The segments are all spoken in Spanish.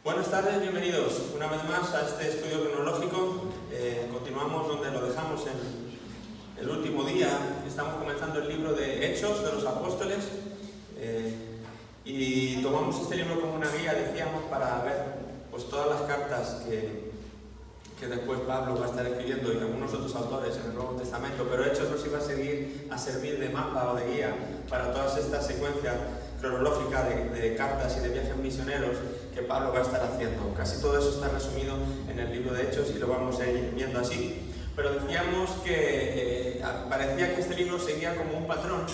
Buenas tardes, bienvenidos una vez más a este estudio cronológico. Continuamos donde lo dejamos en el último día. Estamos comenzando el libro de Hechos de los Apóstoles y tomamos este libro como una guía, decíamos, para ver pues todas las cartas que después Pablo va a estar escribiendo y algunos otros autores en el Nuevo Testamento, pero Hechos nos iba a servir de mapa o de guía para todas estas secuencias cronológicas de cartas y de viajes misioneros que Pablo va a estar haciendo. Casi todo eso está resumido en el libro de Hechos y lo vamos a ir viendo así. Pero decíamos que parecía que este libro seguía como un patrón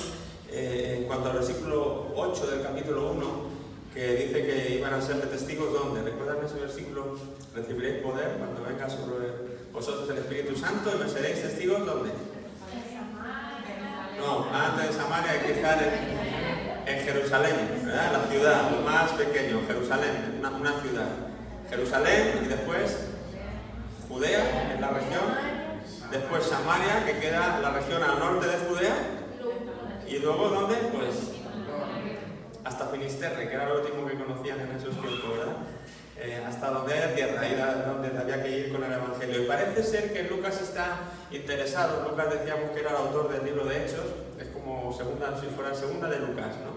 en cuanto al versículo 8 del capítulo 1, que dice que iban a ser testigos. ¿Dónde? ¿Recuerdan ese versículo? Recibiréis poder cuando venga sobre vosotros el Espíritu Santo y me seréis testigos. ¿Dónde? No, antes de Samaria hay que estar en Jerusalén, ¿verdad? La ciudad más pequeña, Jerusalén, una ciudad. Jerusalén y después Judea, en la región. Después Samaria, que queda la región al norte de Judea. Y luego, ¿dónde? Pues hasta Finisterre, que era lo último que conocían en esos tiempos, ¿verdad? Hasta donde haya tierra, ahí era donde había que ir con el Evangelio. Y parece ser que Lucas está interesado. Lucas decíamos que era el autor del libro de Hechos, es como segunda, si fuera segunda de Lucas, ¿no?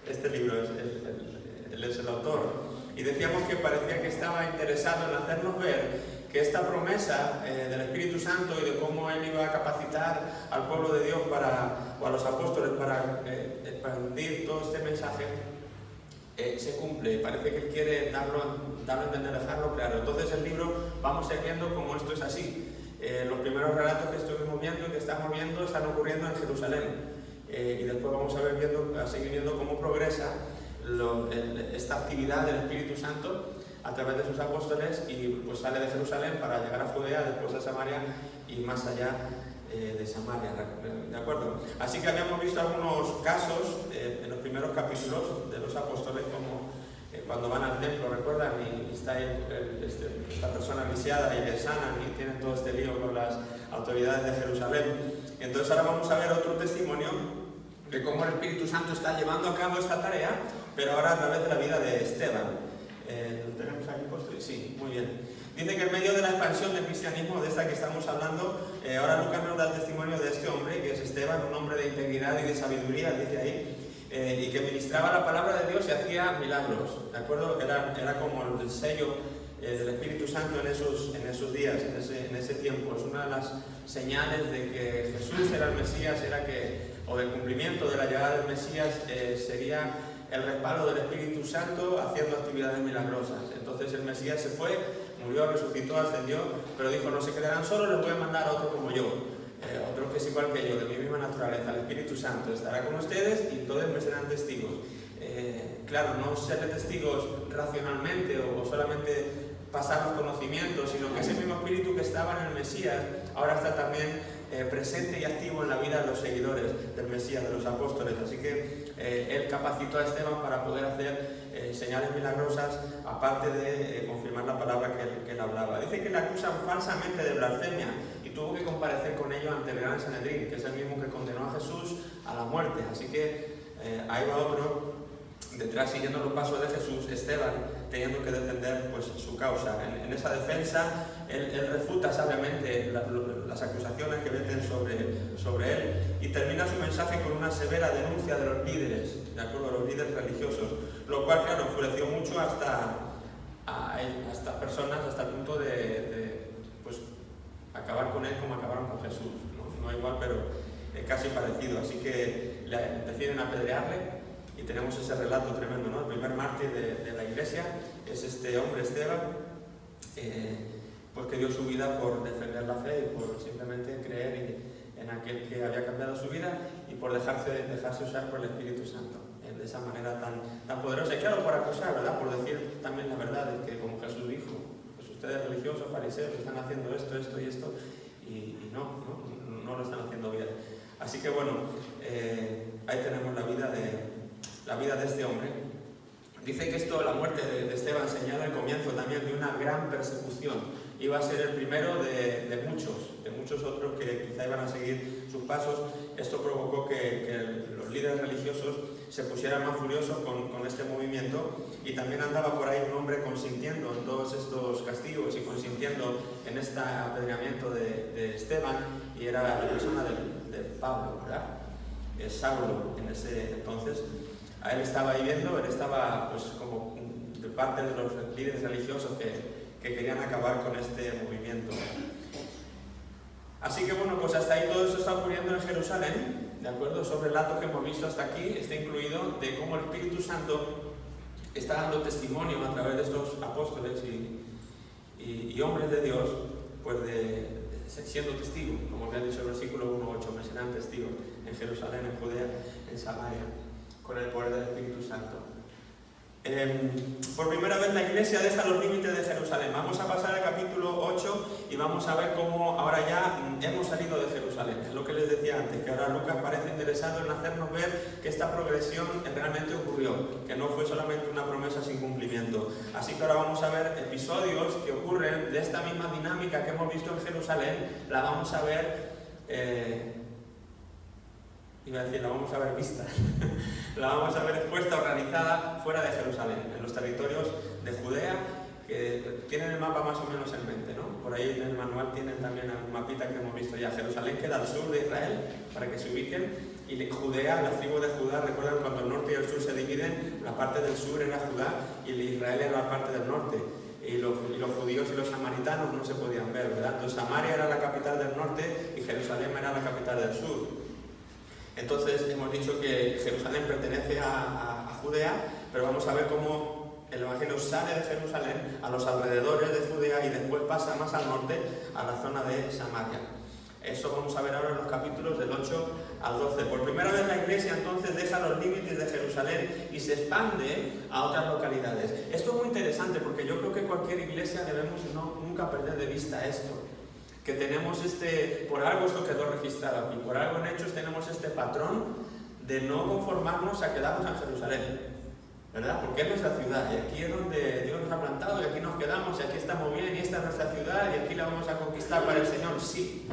Este libro, él es el autor. Y decíamos que parecía que estaba interesado en hacernos ver que esta promesa del Espíritu Santo y de cómo Él iba a capacitar al pueblo de Dios o a los apóstoles para expandir todo este mensaje, se cumple. Parece que Él quiere darlo a entender, dejarlo claro. Entonces el libro vamos a ir viendo cómo esto es así. Los primeros relatos que estuvimos viendo y que estamos viendo están ocurriendo en Jerusalén. Y después vamos a seguir viendo cómo progresa esta actividad del Espíritu Santo a través de sus apóstoles y pues sale de Jerusalén para llegar a Judea, después a Samaria y más allá de Samaria, ¿de acuerdo? Así que habíamos visto algunos casos en los primeros capítulos de los apóstoles, como cuando van al templo, recuerdan, y está esta persona lisiada y le sanan y tienen todo este lío con las autoridades de Jerusalén. Entonces ahora vamos a ver otro testimonio de cómo el Espíritu Santo está llevando a cabo esta tarea, pero ahora a través de la vida de Esteban. ¿Lo tenemos aquí puesto? Sí, muy bien. Dice que en medio de la expansión del cristianismo, de esta que estamos hablando, ahora Lucas nos da el testimonio de este hombre, que es Esteban, un hombre de integridad y de sabiduría, dice ahí, y que ministraba la palabra de Dios y hacía milagros, ¿de acuerdo? Era como el sello del Espíritu Santo en esos días, en ese tiempo. Es una de las señales de que Jesús era el Mesías, o del cumplimiento de la llegada del Mesías, sería el respaldo del Espíritu Santo haciendo actividades milagrosas. Entonces el Mesías se fue, murió, resucitó, ascendió, pero dijo: no se quedarán solos, les voy a mandar a otro como yo, otro que es igual que yo, de mi misma naturaleza. El Espíritu Santo estará con ustedes y entonces me serán testigos. Claro, no ser testigos racionalmente o solamente pasar los conocimientos, sino que ese mismo Espíritu que estaba en el Mesías ahora está también presente y activo en la vida de los seguidores del Mesías, de los apóstoles. Así que él capacitó a Esteban para poder hacer señales milagrosas, aparte de confirmar la palabra que él hablaba. Dice que le acusan falsamente de blasfemia y tuvo que comparecer con ellos ante el gran Sanedrín, que es el mismo que condenó a Jesús a la muerte. Así que ahí va otro detrás, siguiendo los pasos de Jesús, Esteban, teniendo que defender pues su causa. En esa defensa, él refuta sabiamente las acusaciones que venden sobre él y termina su mensaje con una severa denuncia de los líderes, de acuerdo, a los líderes religiosos, lo cual, claro, enfureció mucho a estas personas, hasta el punto de pues, acabar con él como acabaron con Jesús, no igual, pero casi parecido. Así que deciden apedrearle. Y tenemos ese relato tremendo, ¿no? El primer mártir de la iglesia es este hombre, Esteban, pues que dio su vida por defender la fe y por simplemente creer en aquel que había cambiado su vida y por dejarse usar por el Espíritu Santo de esa manera tan poderosa. Y claro, por acusar, ¿verdad? Por decir también la verdad, de que como Jesús dijo, pues ustedes religiosos, fariseos, están haciendo esto y esto, y no lo están haciendo bien. Así que bueno, ahí tenemos la vida de este hombre. Dice que la muerte de Esteban señala el comienzo también de una gran persecución. Iba a ser el primero de muchos otros que quizá iban a seguir sus pasos. Esto provocó que los líderes religiosos se pusieran más furiosos con este movimiento, y también andaba por ahí un hombre consintiendo en todos estos castigos y consintiendo en este apedreamiento de Esteban, y era la persona de Pablo, ¿verdad? Saulo en ese entonces. A él estaba ahí viendo, él estaba pues como de parte de los líderes religiosos que querían acabar con este movimiento. Así que bueno, pues hasta ahí todo eso está ocurriendo en Jerusalén, ¿de acuerdo? Sobre el relato que hemos visto hasta aquí está incluido de cómo el Espíritu Santo está dando testimonio a través de estos apóstoles y hombres de Dios, pues siendo testigos, como bien dicho el versículo 1:8, me serán testigos en Jerusalén, en Judea, en Samaria, con el poder del Espíritu Santo. Por primera vez la iglesia deja los límites de Jerusalén. Vamos a pasar al capítulo 8 y vamos a ver cómo ahora ya hemos salido de Jerusalén. Es lo que les decía antes, que ahora Lucas parece interesado en hacernos ver que esta progresión realmente ocurrió, que no fue solamente una promesa sin cumplimiento. Así que ahora vamos a ver episodios que ocurren de esta misma dinámica que hemos visto en Jerusalén, la vamos a ver... la vamos a ver vista, la vamos a ver expuesta, organizada fuera de Jerusalén, en los territorios de Judea, que tienen el mapa más o menos en mente, ¿no? Por ahí en el manual tienen también un mapita que hemos visto ya. Jerusalén queda al sur de Israel, para que se ubiquen, y Judea, las tribus de Judá, recuerdan cuando el norte y el sur se dividen, la parte del sur era Judá y Israel era la parte del norte. Y los judíos y los samaritanos no se podían ver, ¿verdad? Entonces Samaria era la capital del norte y Jerusalén era la capital del sur. Entonces hemos dicho que Jerusalén pertenece a Judea, pero vamos a ver cómo el Evangelio sale de Jerusalén a los alrededores de Judea y después pasa más al norte, a la zona de Samaria. Eso vamos a ver ahora en los capítulos del 8 al 12. Por primera vez la iglesia entonces deja los límites de Jerusalén y se expande a otras localidades. Esto es muy interesante porque yo creo que cualquier iglesia debemos nunca perder de vista esto. Que tenemos por algo esto quedó registrado aquí, por algo en Hechos tenemos este patrón de no conformarnos a quedarnos en Jerusalén, ¿verdad? Porque es nuestra ciudad y aquí es donde Dios nos ha plantado y aquí nos quedamos y aquí estamos bien y esta es nuestra ciudad y aquí la vamos a conquistar para el Señor, sí,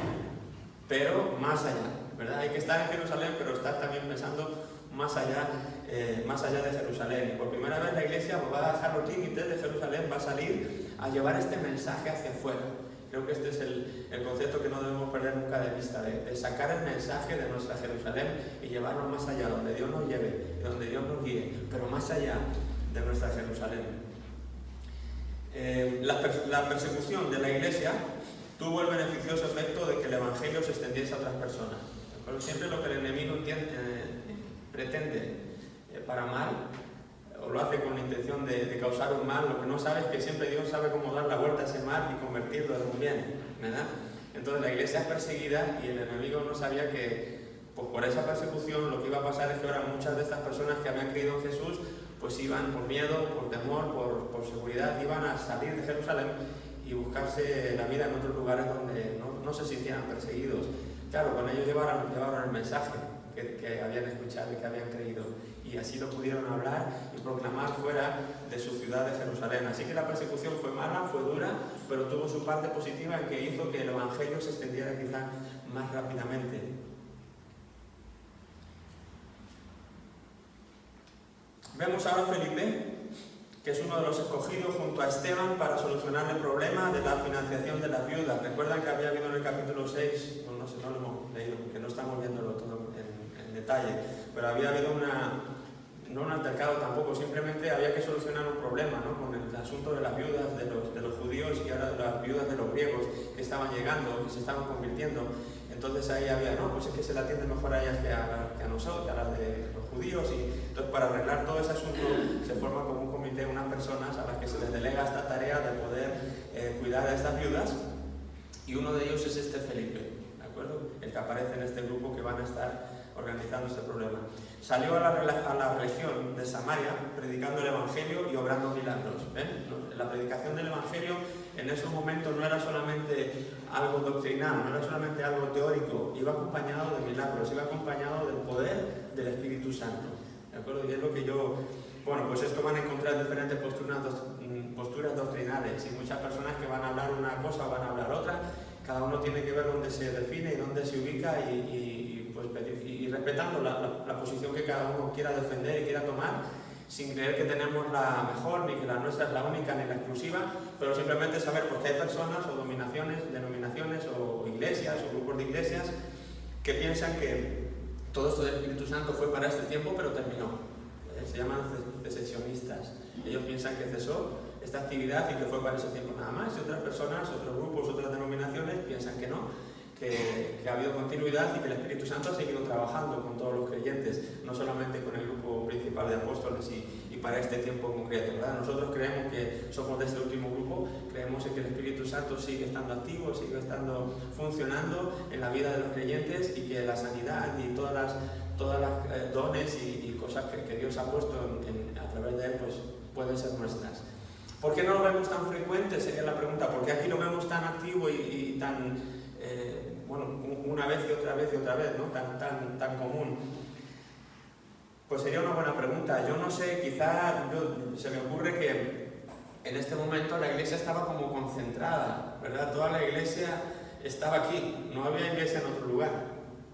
pero más allá, ¿verdad? Hay que estar en Jerusalén, pero estar también pensando más allá de Jerusalén. Y por primera vez la iglesia va a dejar los límites de Jerusalén, va a salir a llevar este mensaje hacia afuera. Creo que este es el concepto que no debemos perder nunca de vista, de sacar el mensaje de nuestra Jerusalén y llevarlo más allá, donde Dios nos lleve, donde Dios nos guíe, pero más allá de nuestra Jerusalén. La persecución de la iglesia tuvo el beneficioso efecto de que el Evangelio se extendiese a otras personas. Pero siempre lo que el enemigo pretende para mal, o lo hace con la intención de causar un mal, lo que no sabe es que siempre Dios sabe cómo dar la vuelta a ese mal y convertirlo en un bien, ¿verdad? Entonces la iglesia es perseguida y el enemigo no sabía que pues por esa persecución lo que iba a pasar es que ahora muchas de estas personas que habían creído en Jesús pues iban por miedo, por temor, por seguridad, iban a salir de Jerusalén y buscarse la vida en otros lugares donde no se sintieran perseguidos. Claro, con ellos llevaron el mensaje que habían escuchado y que habían creído, y así lo pudieron hablar y proclamar fuera de su ciudad de Jerusalén. Así que la persecución fue mala, fue dura, pero tuvo su parte positiva en que hizo que el Evangelio se extendiera quizá más rápidamente. Vemos ahora a Felipe, que es uno de los escogidos junto a Esteban para solucionar el problema de la financiación de las viudas. Recuerdan que había habido en el capítulo 6, no lo hemos leído, porque no estamos viéndolo todo en detalle, pero había habido no un altercado tampoco, simplemente había que solucionar un problema, ¿no? Con el asunto de las viudas de los judíos y ahora de las viudas de los griegos que estaban llegando, que se estaban convirtiendo. Entonces ahí había, pues es que se le atiende mejor a ellas que a nosotros, que a las de los judíos, y entonces para arreglar todo ese asunto se forma como un comité, unas personas a las que se les delega esta tarea de poder cuidar a estas viudas, y uno de ellos es este Felipe, ¿de acuerdo? El que aparece en este grupo que van a estar organizando este problema. Salió a la región de Samaria predicando el Evangelio y obrando milagros. La predicación del Evangelio en esos momentos no era solamente algo doctrinal, no era solamente algo teórico, iba acompañado de milagros, iba acompañado del poder del Espíritu Santo. ¿De acuerdo? Y es lo que pues esto van a encontrar diferentes posturas doctrinales y muchas personas que van a hablar una cosa o van a hablar otra. Cada uno tiene que ver dónde se define y dónde se ubica y respetando la posición que cada uno quiera defender y quiera tomar, sin creer que tenemos la mejor, ni que la nuestra es la única ni la exclusiva, pero simplemente saber pues, que hay personas o denominaciones o iglesias o grupos de iglesias que piensan que todo esto del Espíritu Santo fue para este tiempo, pero terminó. Se llaman secesionistas. Ellos piensan que cesó esta actividad y que fue para ese tiempo nada más. Y otras personas, otros grupos, otras denominaciones piensan que no, que ha habido continuidad y que el Espíritu Santo ha seguido trabajando con todos los creyentes, no solamente con el grupo principal de apóstoles y para este tiempo concreto, ¿verdad? Nosotros creemos que somos de este último grupo, creemos en que el Espíritu Santo sigue estando activo, sigue estando funcionando en la vida de los creyentes y que la sanidad y todas las dones y cosas que Dios ha puesto a través de él pues pueden ser nuestras. ¿Por qué no lo vemos tan frecuente? Sería la pregunta. ¿Por qué aquí lo vemos tan activo y tan, una vez y otra vez y otra vez, ¿no? tan común? Pues sería una buena pregunta. Yo no sé, quizá se me ocurre que en este momento la iglesia estaba como concentrada, ¿verdad? Toda la iglesia estaba aquí, no había iglesia en otro lugar,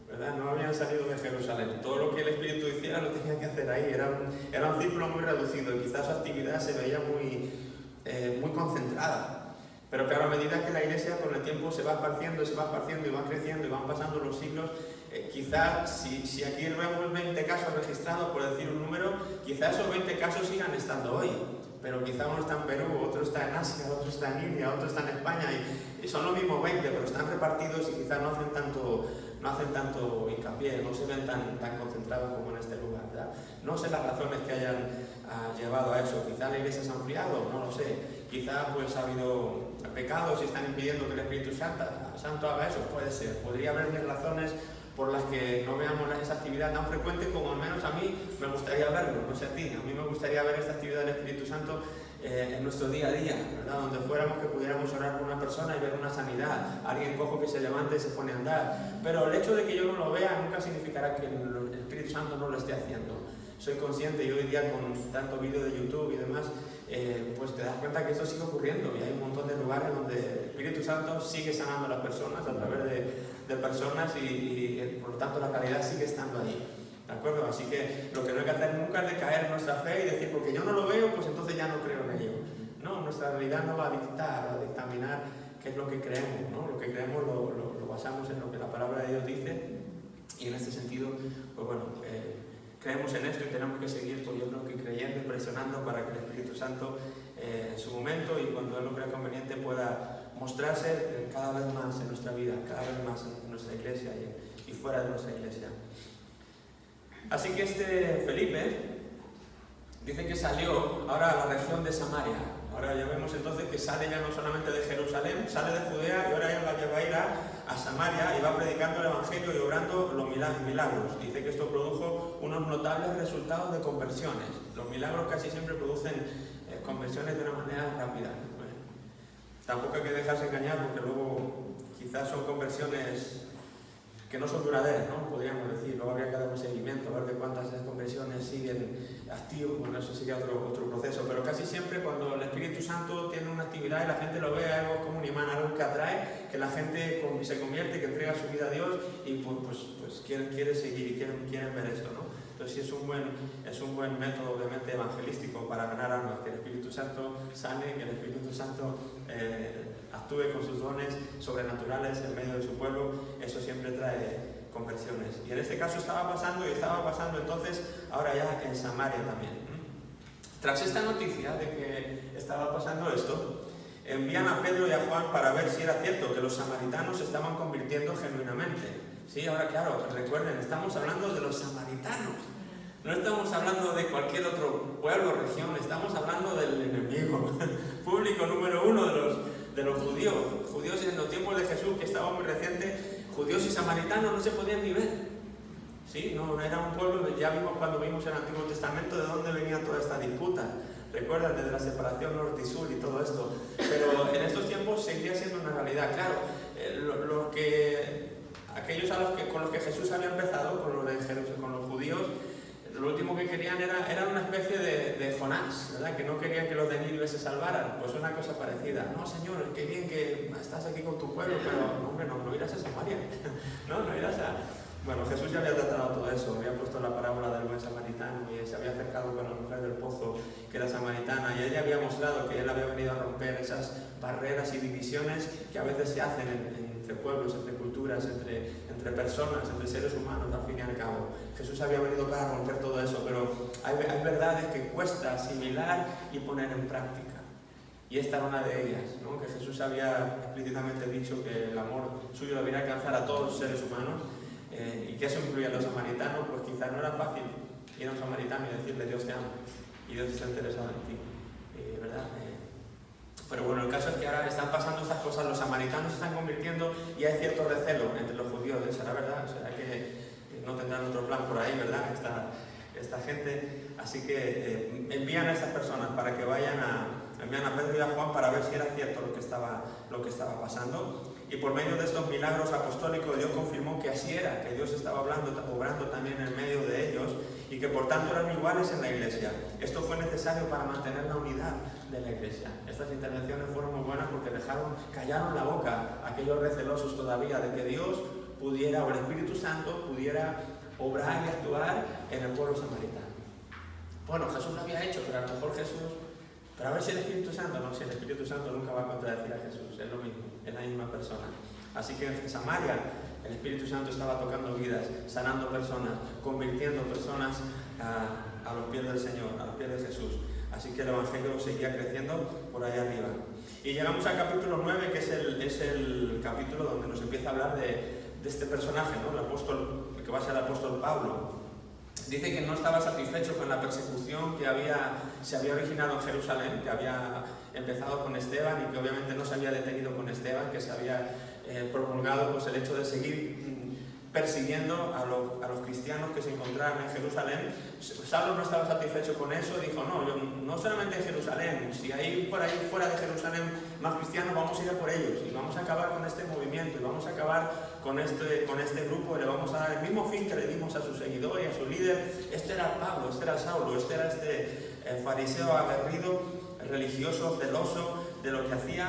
¿verdad? No habían salido de Jerusalén. Todo lo que el Espíritu hiciera lo tenían que hacer ahí. Era un círculo muy reducido y quizás su actividad se veía muy concentrada. Pero claro, a medida que la iglesia con el tiempo se va esparciendo y va creciendo y van pasando los siglos, quizás si aquí vemos 20 casos registrados, por decir un número, quizás esos 20 casos sigan estando hoy. Pero quizá uno está en Perú, otro está en Asia, otro está en India, otro está en España y son los mismos 20, pero están repartidos y quizás no hacen tanto hincapié, no se ven tan concentrados como en este lugar, ¿verdad? No sé las razones que hayan llevado a eso. Quizá la iglesia se ha enfriado, no lo sé. Quizá pues ha habido pecados y están impidiendo que el Espíritu Santo haga eso, puede ser. Podría haber mil razones por las que no veamos esa actividad tan frecuente como al menos a mí me gustaría verlo, no sé a ti. A mí me gustaría ver esta actividad del Espíritu Santo en nuestro día a día, ¿verdad? Donde fuéramos, que pudiéramos orar por una persona y ver una sanidad, alguien cojo que se levante y se pone a andar. Pero el hecho de que yo no lo vea nunca significará que el Espíritu Santo no lo esté haciendo. Soy consciente, y hoy día con tanto vídeo de YouTube y demás, pues te das cuenta que esto sigue ocurriendo y hay un montón de lugares donde el Espíritu Santo sigue sanando a las personas a través de personas y por lo tanto la calidad sigue estando allí. ¿De acuerdo? Así que lo que no hay que hacer nunca es decaer en nuestra fe y decir, porque yo no lo veo, pues entonces ya no creo en ello. No, nuestra realidad no va a dictar, a dictaminar qué es lo que creemos, ¿no? Lo que creemos lo basamos en lo que la palabra de Dios dice y en este sentido, pues bueno, creemos en esto y tenemos que seguir, pues yo creo que creyendo y presionando para que el Espíritu Santo en su momento y cuando Él lo crea conveniente pueda mostrarse cada vez más en nuestra vida, cada vez más en nuestra iglesia y fuera de nuestra iglesia. Así que este Felipe dice que salió ahora a la región de Samaria. Ahora ya vemos entonces que sale ya no solamente de Jerusalén, sale de Judea y ahora ya va a ir a Samaria y va predicando el Evangelio y obrando los milagros. Dice que esto produjo unos notables resultados de conversiones. Los milagros casi siempre producen conversiones de una manera rápida. Bueno, tampoco hay que dejarse engañar porque luego quizás son conversiones que no son duraderas, ¿no? Podríamos decir. Luego habría que dar un seguimiento, a ver de cuántas de esas conversiones siguen activas. Bueno, eso sería otro proceso, pero casi siempre cuando el Espíritu Santo tiene una actividad y la gente lo ve, algo como un imán, algo que atrae, que la gente se convierte, que entrega su vida a Dios y pues quiere seguir y quieren ver esto, ¿no? Entonces sí es un buen método obviamente evangelístico para ganar almas, que el Espíritu Santo sane, que el Espíritu Santo actúe con sus dones sobrenaturales en medio de su pueblo. Eso siempre trae conversiones. Y en este caso estaba pasando entonces ahora ya en Samaria también. Tras esta noticia de que estaba pasando esto, envían a Pedro y a Juan para ver si era cierto que los samaritanos se estaban convirtiendo genuinamente. Sí, ahora claro, recuerden, estamos hablando de los samaritanos. No estamos hablando de cualquier otro pueblo o región, estamos hablando del enemigo público número uno de los judíos. Judíos en los tiempos de Jesús, que estaba muy reciente, judíos y samaritanos no se podían ni ver. Sí, no era un pueblo, ya vimos cuando vimos el Antiguo Testamento de dónde venía toda esta disputa. Recuerdan, desde la separación norte y sur y todo esto. Pero en estos tiempos seguía siendo una realidad. Claro, aquellos con los que Jesús había empezado, con los judíos, lo último que querían era una especie de Jonás, ¿verdad? Que no querían que los de Nínive se salvaran. Pues una cosa parecida. No, Señor, qué bien que estás aquí con tu pueblo, pero no, hombre, no irás a Samaria. no irás Bueno, Jesús ya había tratado todo eso, había puesto la parábola del buen samaritano y se había acercado con la mujer del pozo que era samaritana y ella había mostrado que él había venido a romper esas barreras y divisiones que a veces se hacen entre pueblos, entre culturas, entre personas, entre seres humanos, al fin y al cabo. Jesús había venido para romper todo eso, pero hay verdades que cuesta asimilar y poner en práctica. Y esta era una de ellas, ¿no? Que Jesús había explícitamente dicho que el amor suyo debería alcanzar a todos los seres humanos. Y que eso incluye a los samaritanos, pues quizás no era fácil ir a un samaritano y decirle Dios te ama y Dios está interesado en ti, ¿verdad? Pero bueno, el caso es que ahora están pasando estas cosas, los samaritanos se están convirtiendo y hay cierto recelo entre los judíos, ¿será verdad? ¿Será que no tendrán otro plan por ahí, verdad? Esta gente, así que envían a estas personas para que envían a Pedro y a Juan para ver si era cierto lo que estaba pasando. Y por medio de estos milagros apostólicos Dios confirmó que así era, que Dios estaba obrando también en medio de ellos y que por tanto eran iguales en la iglesia. Esto fue necesario para mantener la unidad de la iglesia. Estas intervenciones fueron muy buenas porque callaron la boca a aquellos recelosos todavía de que Dios pudiera, o el Espíritu Santo pudiera obrar y actuar en el pueblo samaritano. Bueno, Jesús lo había hecho, pero a lo mejor pero a ver si el Espíritu Santo, no, si el Espíritu Santo nunca va a contradecir a Jesús, es lo mismo, es la misma persona. Así que en Samaria el Espíritu Santo estaba tocando vidas, sanando personas, convirtiendo personas a los pies del Señor, a los pies de Jesús. Así que el Evangelio seguía creciendo por allá arriba. Y llegamos al capítulo 9, que es el capítulo donde nos empieza a hablar de este personaje, ¿no? El que va a ser el apóstol Pablo. Dice que no estaba satisfecho con la persecución que se había originado en Jerusalén, que había empezado con Esteban y que obviamente no se había detenido con Esteban, que se había promulgado pues, el hecho de seguir persiguiendo a los cristianos que se encontraban en Jerusalén. Saulo no estaba satisfecho con eso, dijo, no solamente en Jerusalén, si hay por ahí fuera de Jerusalén más cristianos, vamos a ir a por ellos y vamos a acabar con este movimiento y vamos a acabar con este grupo y le vamos a dar el mismo fin que le dimos a su seguidor y a su líder. Este era Pablo, este era Saulo, este era fariseo aguerrido, religioso, celoso de lo que hacía.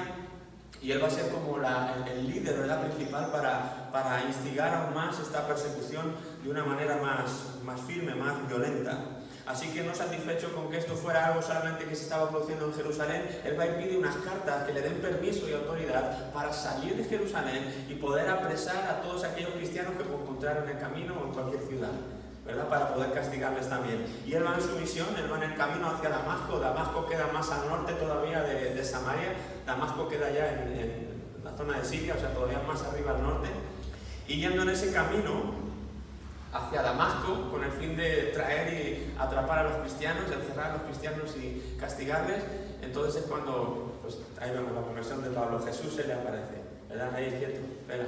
Y él va a ser como el líder, ¿verdad?, principal para instigar aún más esta persecución de una manera más firme, más violenta. Así que no satisfecho con que esto fuera algo solamente que se estaba produciendo en Jerusalén, él va y pide unas cartas que le den permiso y autoridad para salir de Jerusalén y poder apresar a todos aquellos cristianos que encontraran en el camino o en cualquier ciudad, ¿verdad?, para poder castigarles también. Y él va en su misión, él va en el camino hacia Damasco. Damasco queda más al norte todavía de Samaria. Damasco queda ya en la zona de Siria, o sea, todavía más arriba al norte. Y yendo en ese camino hacia Damasco, con el fin de traer y atrapar a los cristianos, encerrar a los cristianos y castigarles, entonces es cuando, pues ahí vemos la conversión de Pablo. Jesús se le aparece, ¿verdad? Ahí quieto, espera,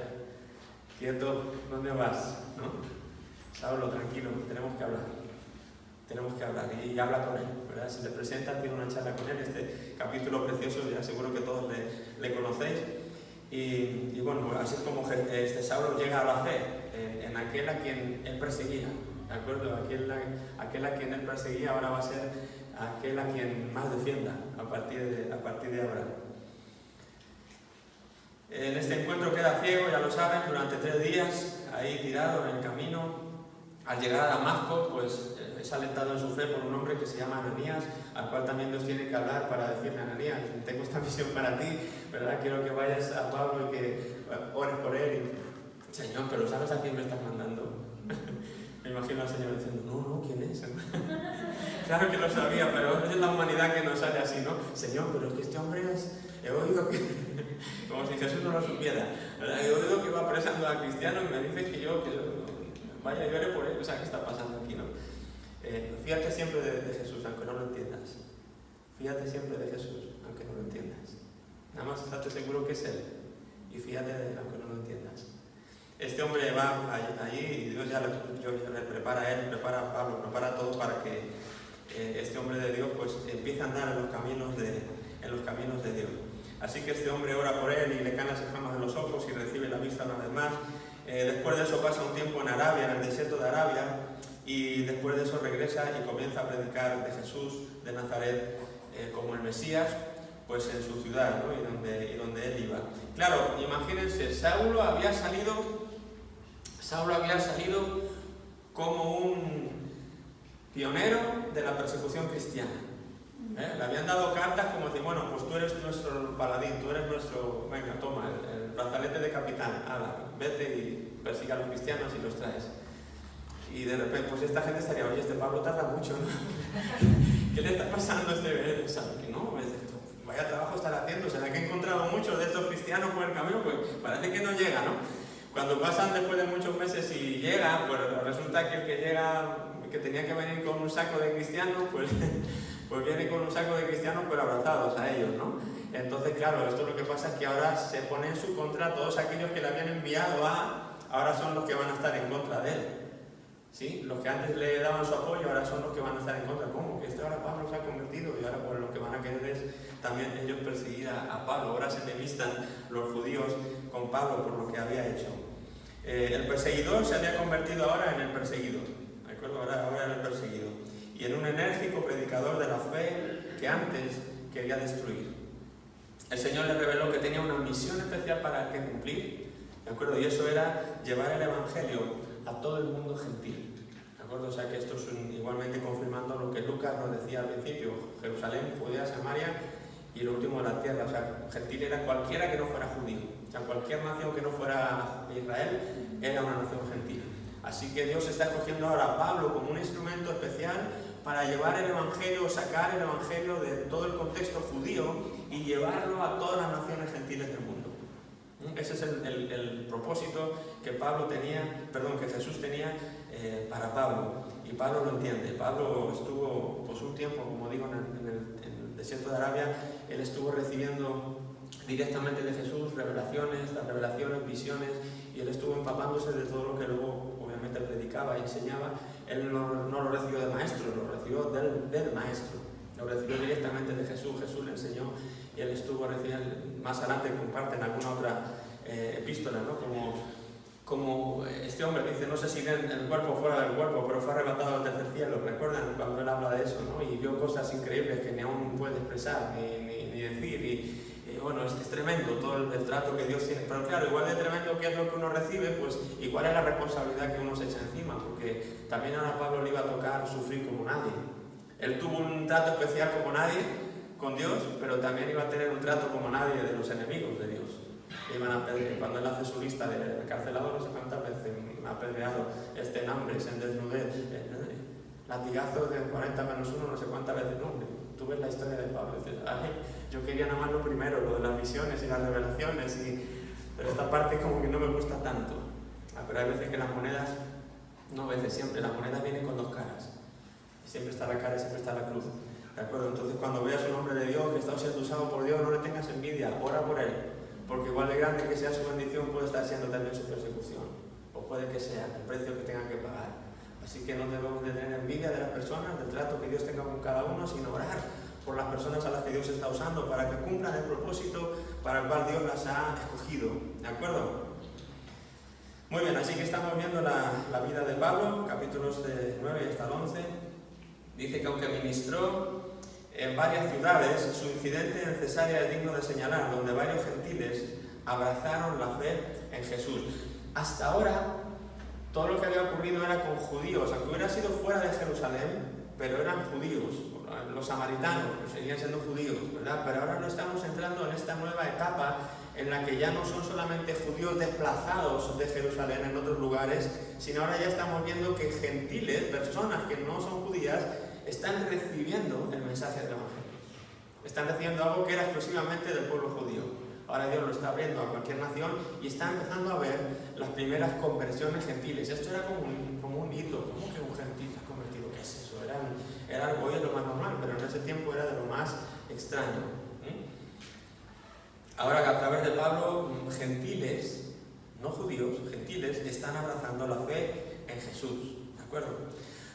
quieto, ¿dónde vas? ¿No? Saulo, tranquilo, tenemos que hablar y habla con él, ¿verdad? Se le presenta, tiene una charla con él, este capítulo precioso, ya seguro que todos le conocéis. Y bueno, así es como Saulo llega a la fe en aquel a quien él perseguía, ¿de acuerdo? Aquel a quien él perseguía ahora va a ser aquel a quien más defienda a partir de ahora. En este encuentro queda ciego, ya lo saben, durante 3 días, ahí tirado en el camino. Al llegar a Damasco, pues es alentado en su fe por un hombre que se llama Ananías, al cual también Dios tiene que hablar para decirle: Ananías, tengo esta misión para ti, ¿verdad? Quiero que vayas a Pablo y que ores por él. Y, Señor, pero ¿sabes a quién me estás mandando? Me imagino al Señor diciendo: no, ¿quién es? Claro que lo sabía, pero es la humanidad que nos sale así, ¿no? Señor, pero es que este hombre he oído que... Como si Jesús no lo supiera, ¿verdad? He oído que va apresando a cristianos y me dice que yo vaya, yo ore por él. O sea, ¿qué está pasando aquí, no? Fíjate siempre de Jesús, aunque no lo entiendas. Fíjate siempre de Jesús, aunque no lo entiendas. Nada más estate seguro que es Él. Y fíjate de Él, aunque no lo entiendas. Este hombre va allí y Dios ya le prepara a él, prepara a Pablo, prepara a todo para que este hombre de Dios pues empiece a andar en los caminos de Dios. Así que este hombre ora por él y le caen las escamas de los ojos y recibe la vista una vez más. Después de eso pasa un tiempo en Arabia, en el desierto de Arabia, y después de eso regresa y comienza a predicar de Jesús de Nazaret como el Mesías, pues en su ciudad, ¿no? y donde él iba. Claro, imagínense, Saulo había salido Saulo había salido como un pionero de la persecución cristiana. Le habían dado cartas como decir, bueno, pues tú eres nuestro paladín, tú eres nuestro, venga, toma, el brazalete de capitán, ala, vete y persiga a los cristianos y los traes. Y de repente, pues esta gente estaría, oye, este Pablo tarda mucho, ¿no? ¿Qué le está pasando a este? ¿Sabe que no? Vaya trabajo estar haciendo, será que he encontrado muchos de estos cristianos por el camino, pues parece que no llega, ¿no? Cuando pasan después de muchos meses y llega, pues resulta que el que llega, que tenía que venir con un saco de cristianos, pues viene con un saco de cristianos pero abrazados a ellos, ¿no? Entonces, claro, esto lo que pasa es que ahora se pone en su contra todos aquellos que le habían enviado ahora son los que van a estar en contra de él. ¿Sí? Los que antes le daban su apoyo ahora son los que van a estar en contra. ¿Cómo? Que ahora Pablo se ha convertido y ahora pues lo que van a querer es también ellos perseguir a Pablo. Ahora se enemistan los judíos con Pablo por lo que había hecho. El perseguidor se había convertido ahora en el perseguido. ¿De acuerdo? Ahora era el perseguido. Y en un enérgico predicador de la fe que antes quería destruir. El Señor le reveló que tenía una misión especial para que cumplir. ¿De acuerdo? Y eso era llevar el Evangelio a todo el mundo gentil. ¿De acuerdo? O sea que esto es igualmente confirmando lo que Lucas nos decía al principio. Jerusalén, Judea, Samaria y lo último de la tierra. O sea, gentil era cualquiera que no fuera judío. O sea, cualquier nación que no fuera Israel era una nación gentil. Así que Dios está escogiendo ahora a Pablo como un instrumento especial para llevar el Evangelio, sacar el Evangelio de todo el contexto judío y llevarlo a todas las naciones gentiles del mundo. Ese es el propósito que Jesús tenía para Pablo. Y Pablo lo entiende. Pablo estuvo pues, un tiempo, como digo, en el desierto de Arabia. Él estuvo recibiendo directamente de Jesús revelaciones, visiones, y él estuvo empapándose de todo lo que luego obviamente predicaba y enseñaba. Él no lo recibió de maestro, lo recibió del maestro. Lo recibió directamente de Jesús. Jesús le enseñó y él estuvo recibiendo. Más adelante comparten alguna otra epístola, ¿no? Como este hombre dice, no sé si ven el cuerpo fuera del cuerpo, pero fue arrebatado al tercer cielo. ¿Recuerdan cuando él habla de eso, ¿no? Y vio cosas increíbles que ni aún puede expresar ni decir. Y bueno, es tremendo todo el trato que Dios tiene. Pero claro, igual de tremendo que es lo que uno recibe, pues igual es la responsabilidad que uno se echa encima, porque también ahora a Pablo le iba a tocar sufrir como nadie. Él tuvo un trato especial como nadie con Dios, pero también iba a tener un trato como nadie de los enemigos de Dios. Iban a pedir, cuando él hace su lista de encarcelado, no sé cuántas veces me ha apedreado, en hambres, en desnudez, latigazos de 40 menos 1, no sé cuántas veces. No, tú ves la historia de Pablo y dices, ay, yo quería nada más lo primero, lo de las visiones y las revelaciones, pero esta parte como que no me gusta tanto. Pero hay veces que las monedas, no veces, siempre, las monedas vienen con dos caras. Siempre está la cara y siempre está la cruz. ¿De acuerdo? Entonces cuando veas un hombre de Dios que está siendo usado por Dios, no le tengas envidia, ora por él. Porque igual de grande que sea su bendición, puede estar siendo también su persecución. O puede que sea el precio que tengan que pagar. Así que no debemos de tener envidia de las personas, del trato que Dios tenga con cada uno, sino orar por las personas a las que Dios está usando para que cumplan el propósito para el cual Dios las ha escogido. ¿De acuerdo? Muy bien, así que estamos viendo la vida de Pablo, capítulos de 9 hasta el 11. Dice que aunque ministró en varias ciudades, su incidente en Cesarea es digno de señalar, donde varios gentiles abrazaron la fe en Jesús. Hasta ahora, todo lo que había ocurrido era con judíos, aunque hubiera sido fuera de Jerusalén, pero eran judíos, los samaritanos, que seguían siendo judíos, ¿verdad? Pero ahora no estamos entrando en esta nueva etapa en la que ya no son solamente judíos desplazados de Jerusalén en otros lugares, sino ahora ya estamos viendo que gentiles, personas que no son judías, están recibiendo el mensaje del Evangelio. Están recibiendo algo que era exclusivamente del pueblo judío. Ahora Dios lo está abriendo a cualquier nación y está empezando a ver las primeras conversiones gentiles. Esto era como un hito. ¿Cómo que un gentil se ha convertido? ¿Qué es eso? Era algo hoy de lo más normal, pero en ese tiempo era de lo más extraño. Ahora que a través de Pablo, gentiles, no judíos, gentiles, están abrazando la fe en Jesús. ¿De acuerdo?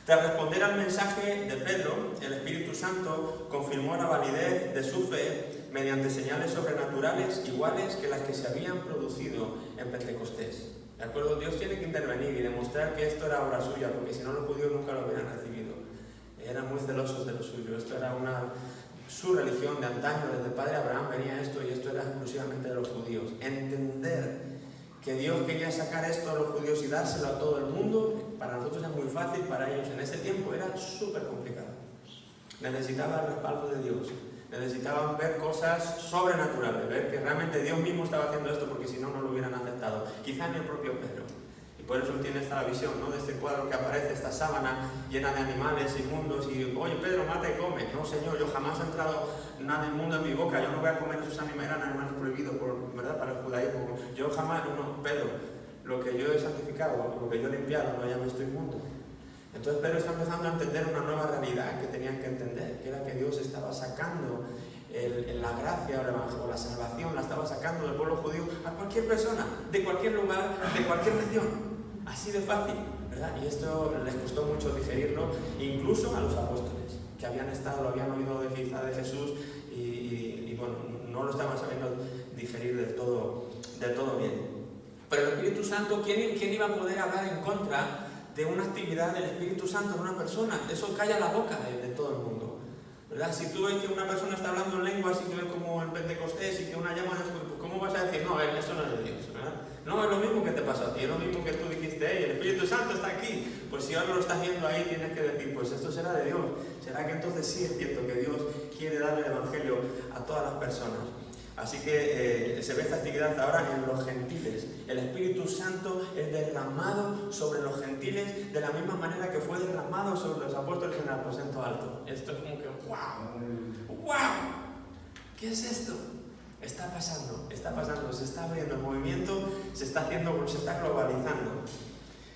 Tras responder al mensaje de Pedro, el Espíritu Santo confirmó la validez de su fe mediante señales sobrenaturales iguales que las que se habían producido en Pentecostés. ¿De acuerdo? Dios tiene que intervenir y demostrar que esto era obra suya, porque si no los judíos nunca lo hubieran recibido. Eran muy celosos de lo suyo. Esto era su religión de antaño, desde el padre Abraham venía esto y esto era exclusivamente de los judíos. Entender que Dios quería sacar esto a los judíos y dárselo a todo el mundo. Para nosotros es muy fácil, para ellos en ese tiempo era súper complicado. Necesitaban el respaldo de Dios, necesitaban ver cosas sobrenaturales, ver que realmente Dios mismo estaba haciendo esto, porque si no, no lo hubieran aceptado. Quizá ni el propio Pedro. Y por eso tiene esta visión, ¿no?, de este cuadro que aparece, esta sábana llena de animales inmundos, y oye, Pedro, mata y come. No, Señor, yo jamás he entrado nada inmundo en mi boca, yo no voy a comer esos animales, eran animales prohibidos, ¿verdad?, para el judaísmo. Yo jamás, no, Pedro, lo que yo he santificado, lo que yo he limpiado, no llames esto inmundo. Entonces Pedro está empezando a entender una nueva realidad que tenían que entender, que era que Dios estaba sacando la gracia o la salvación, la estaba sacando del pueblo judío a cualquier persona, de cualquier lugar, de cualquier nación. Así de fácil, ¿verdad? Y esto les costó mucho digerirlo, incluso a los apóstoles, que habían habían oído quizá de Jesús y bueno, no lo estaban sabiendo digerir del todo bien. Pero el Espíritu Santo, ¿quién iba a poder hablar en contra de una actividad del Espíritu Santo en una persona? Eso calla la boca de todo el mundo, ¿verdad? Si tú ves que una persona está hablando en lenguas y que ves como en Pentecostés y que una llama de fuego, ¿cómo vas a decir, no, eso no es de Dios, ¿verdad? No, es lo mismo que te pasó a ti, es lo mismo que tú dijiste, el Espíritu Santo está aquí. Pues si ahora lo estás viendo ahí, tienes que decir, pues esto será de Dios. ¿Será que entonces sí es cierto que Dios quiere darle el Evangelio a todas las personas? Así que se ve esta actividad ahora en los gentiles. El Espíritu Santo es derramado sobre los gentiles de la misma manera que fue derramado sobre los apóstoles en el aposento alto. Esto es como que ¡wow! ¡Wow! ¿Qué es esto? Está pasando, se está abriendo el movimiento, se está globalizando.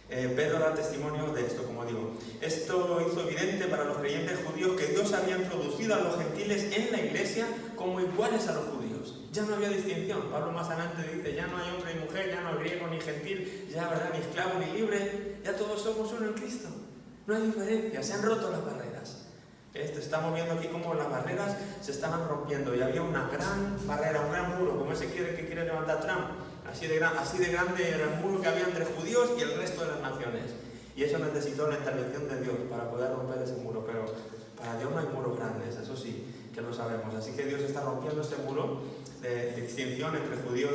Pedro da testimonio de esto, como digo. Esto hizo evidente para los creyentes judíos que Dios había introducido a los gentiles en la iglesia como iguales a los judíos. Ya no había distinción. Pablo más adelante dice, ya no hay hombre y mujer, ya no hay griego ni gentil, ya, ¿verdad?, ni esclavo ni libre, ya todos somos uno en Cristo. No hay diferencia, se han roto las barreras. Estamos viendo aquí cómo las barreras se estaban rompiendo y había una gran barrera, un gran muro, como ese que quiere levantar Trump. Así de grande era el muro que había entre judíos y el resto de las naciones. Y eso necesitó la intervención de Dios para poder romper ese muro. Pero para Dios no hay muros grandes, eso sí, que lo sabemos. Así que Dios está rompiendo este muro de distinción entre judíos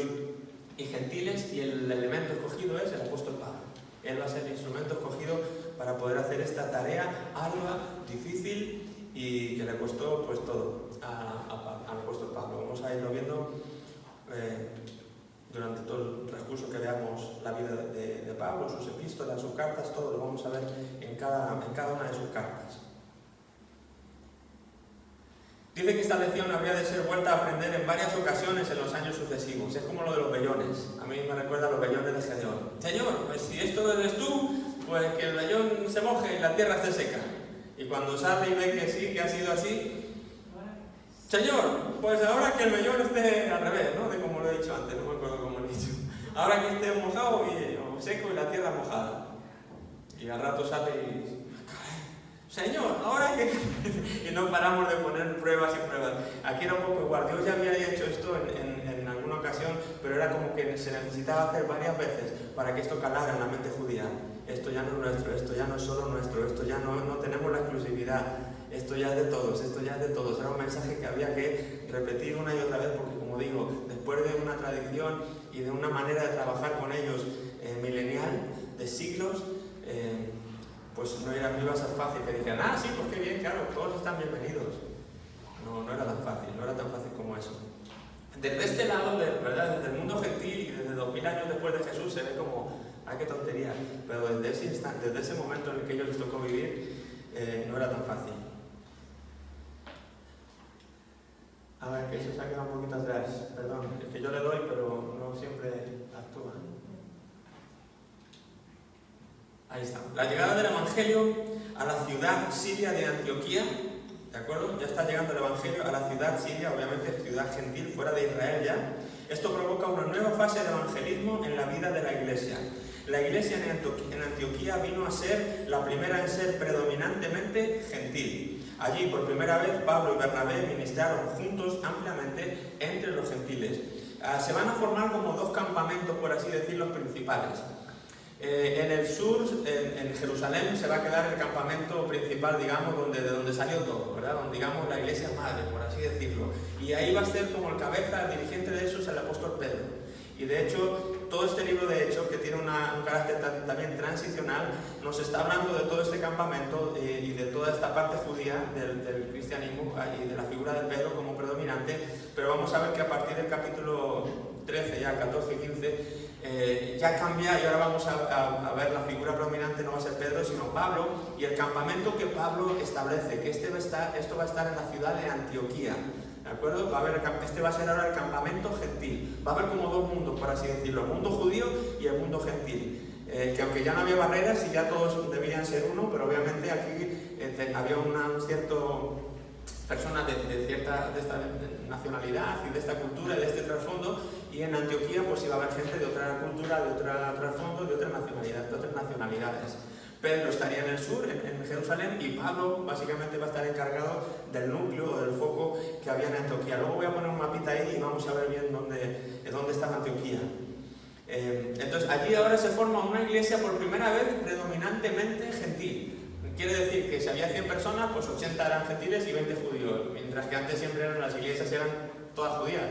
y gentiles, y el elemento escogido es el apóstol Pablo. Él va a ser el instrumento escogido para poder hacer esta tarea ardua, difícil y que le costó pues todo al apóstol Pablo. Vamos a irlo viendo durante todo el transcurso que veamos la vida de Pablo, sus epístolas, sus cartas, todo lo vamos a ver en cada una de sus cartas. Dice que esta lección habría de ser vuelta a aprender en varias ocasiones en los años sucesivos. Es como lo de los vellones. A mí me recuerda a los vellones de Gedeón. Señor, pues si esto eres tú, pues que el vellón se moje y la tierra esté seca. Y cuando sale y ve que sí, que ha sido así, Señor, pues ahora que el vellón esté al revés, ¿no? De como lo he dicho antes, no me acuerdo cómo lo he dicho. Ahora que esté mojado o seco y la tierra mojada. Y al rato sale y... Señor, ahora que... y no paramos de poner pruebas y pruebas. Aquí era un poco igual. Dios ya había hecho esto en alguna ocasión, pero era como que se necesitaba hacer varias veces para que esto calara en la mente judía. Esto ya no es nuestro, esto ya no es solo nuestro, esto ya no tenemos la exclusividad. Esto ya es de todos, esto ya es de todos. Era un mensaje que había que repetir una y otra vez porque, como digo, después de una tradición y de una manera de trabajar con ellos milenial, de siglos, pues no iba a ser fácil que dijeran, sí, pues qué bien, claro, todos están bienvenidos. No era tan fácil como eso. Desde este lado, ¿verdad?, desde el mundo gentil y desde 2000 años después de Jesús se ve como, qué tontería, pero desde ese instante, desde ese momento en el que ellos les tocó vivir, no era tan fácil. A ver, que eso se ha quedado un poquito atrás, perdón, es que yo le doy, pero no siempre actúa. Ahí está. La llegada del Evangelio a la ciudad siria de Antioquía, ¿de acuerdo? Ya está llegando el Evangelio a la ciudad siria, obviamente ciudad gentil, fuera de Israel ya. Esto provoca una nueva fase de evangelismo en la vida de la iglesia. La iglesia en Antioquía vino a ser la primera en ser predominantemente gentil. Allí, por primera vez, Pablo y Bernabé ministraron juntos ampliamente entre los gentiles. Se van a formar como dos campamentos, por así decirlo, principales. En el sur, en Jerusalén, se va a quedar el campamento principal, digamos, de donde salió todo, ¿verdad? Donde, digamos, la iglesia madre, por así decirlo. Y ahí va a ser como el cabeza, el dirigente de eso es el apóstol Pedro. Y de hecho, todo este libro de Hechos, que tiene un carácter también transicional, nos está hablando de todo este campamento y de toda esta parte judía del cristianismo y de la figura de Pedro como predominante, pero vamos a ver que a partir del capítulo 13, ya 14 y 15, ya cambia y ahora vamos a ver la figura predominante no va a ser Pedro sino Pablo, y el campamento que Pablo establece, que esto va a estar en la ciudad de Antioquía, ¿de acuerdo? Este va a ser ahora el campamento gentil, va a haber como dos mundos, por así decirlo, el mundo judío y el mundo gentil, que aunque ya no había barreras y ya todos debían ser uno, pero obviamente aquí había un cierto personas de esta nacionalidad y de esta cultura y de este trasfondo, y en Antioquía pues iba a haber gente de otra cultura, de otro trasfondo, de otras nacionalidades. Pedro estaría en el sur, en Jerusalén, y Pablo básicamente va a estar encargado del núcleo o del foco que había en Antioquía. Luego voy a poner un mapita ahí y vamos a ver bien dónde está Antioquía. Entonces allí ahora se forma una iglesia por primera vez predominantemente gentil. Quiere decir que si había 100 personas, pues 80 eran gentiles y 20 judíos, mientras que antes siempre las iglesias eran todas judías,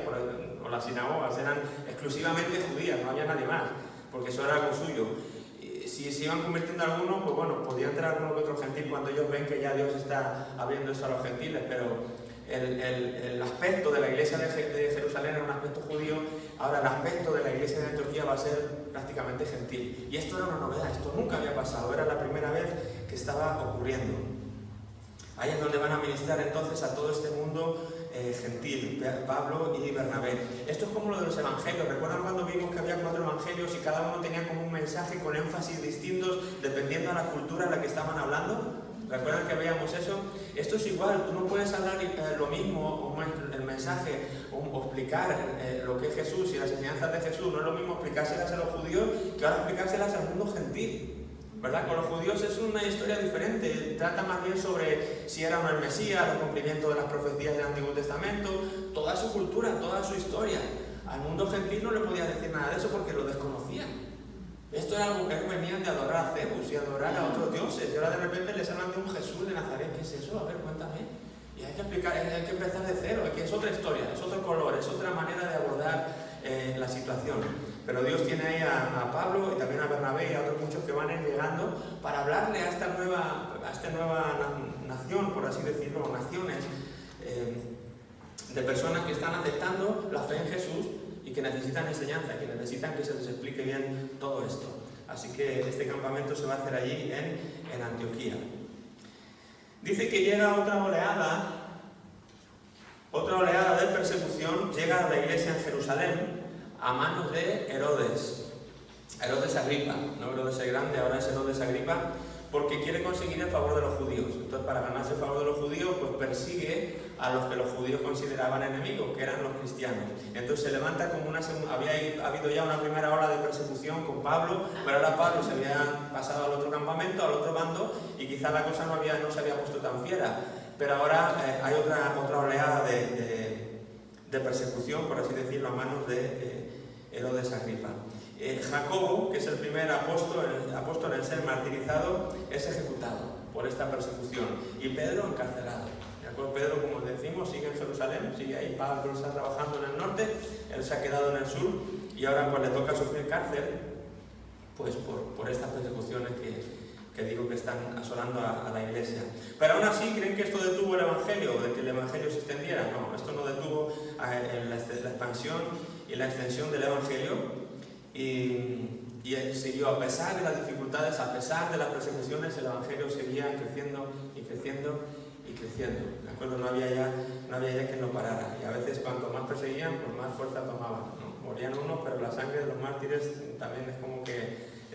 o las sinagogas eran exclusivamente judías, no había nadie más, porque eso era algo suyo. Y si se iban convirtiendo algunos, pues bueno, podía entrar alguno que otro gentil cuando ellos ven que ya Dios está abriendo eso a los gentiles, pero el aspecto de la iglesia de Jerusalén era un aspecto judío, ahora el aspecto de la iglesia de Antioquía va a ser prácticamente gentil. Y esto era una novedad, esto nunca había pasado, era la primera vez que estaba ocurriendo. Ahí es donde van a ministrar entonces a todo este mundo gentil, Pablo y Bernabé. Esto es como lo de los evangelios. ¿Recuerdan cuando vimos que había 4 evangelios y cada uno tenía como un mensaje con énfasis distintos dependiendo de la cultura en la que estaban hablando? ¿Recuerdan que veíamos eso? Esto es igual, tú no puedes hablar lo mismo, el mensaje, o explicar lo que es Jesús y las enseñanzas de Jesús. No es lo mismo explicárselas a los judíos que ahora explicárselas al mundo gentil. ¿Verdad? Con los judíos es una historia diferente, trata más bien sobre si era o no el Mesías, el cumplimiento de las profecías del Antiguo Testamento, toda su cultura, toda su historia. Al mundo gentil no le podía decir nada de eso porque lo desconocían. Esto era algo que venían de adorar a Zeus y adorar a otros dioses, y ahora de repente les hablan de un Jesús de Nazaret. ¿Qué es eso? A ver, cuéntame. Y hay que explicar, hay que empezar de cero, es otra historia, es otro color, es otra manera de abordar la situación. Pero Dios tiene ahí a Pablo y también a Bernabé y a otros muchos que van llegando para hablarle a esta nueva nación, por así decirlo, naciones de personas que están aceptando la fe en Jesús y que necesitan enseñanza, que necesitan que se les explique bien todo esto. Así que este campamento se va a hacer allí en Antioquía. Dice que llega otra oleada de persecución, llega a la iglesia en Jerusalén a manos de Herodes Agripa, no Herodes el Grande, ahora es Herodes Agripa, porque quiere conseguir el favor de los judíos. Entonces, para ganarse el favor de los judíos, pues persigue a los que los judíos consideraban enemigos, que eran los cristianos. Entonces se levanta como había habido ya una primera ola de persecución con Pablo, pero ahora Pablo se había pasado al otro campamento, al otro bando, y quizás la cosa no se había puesto tan fiera. Pero ahora hay otra oleada de persecución, por así decirlo, a manos de Herodes Agripa. Jacobo, que es el primer apóstol en ser martirizado, es ejecutado por esta persecución, y Pedro encarcelado. Pedro, como decimos, sigue en Jerusalén, sigue ahí. Pablo está trabajando en el norte, él se ha quedado en el sur, y ahora pues le toca sufrir cárcel pues por estas persecuciones que digo que están asolando a la iglesia. Pero aún así, ¿creen que esto detuvo el evangelio, de que el evangelio se extendiera? No, esto no detuvo la expansión y la extensión del evangelio. Y siguió, a pesar de las dificultades, a pesar de las persecuciones, el evangelio seguía creciendo y creciendo y creciendo. ¿De acuerdo? No había ya quien lo parara. Y a veces, cuanto más perseguían, pues más fuerza tomaban, ¿no? Morían unos, pero la sangre de los mártires también es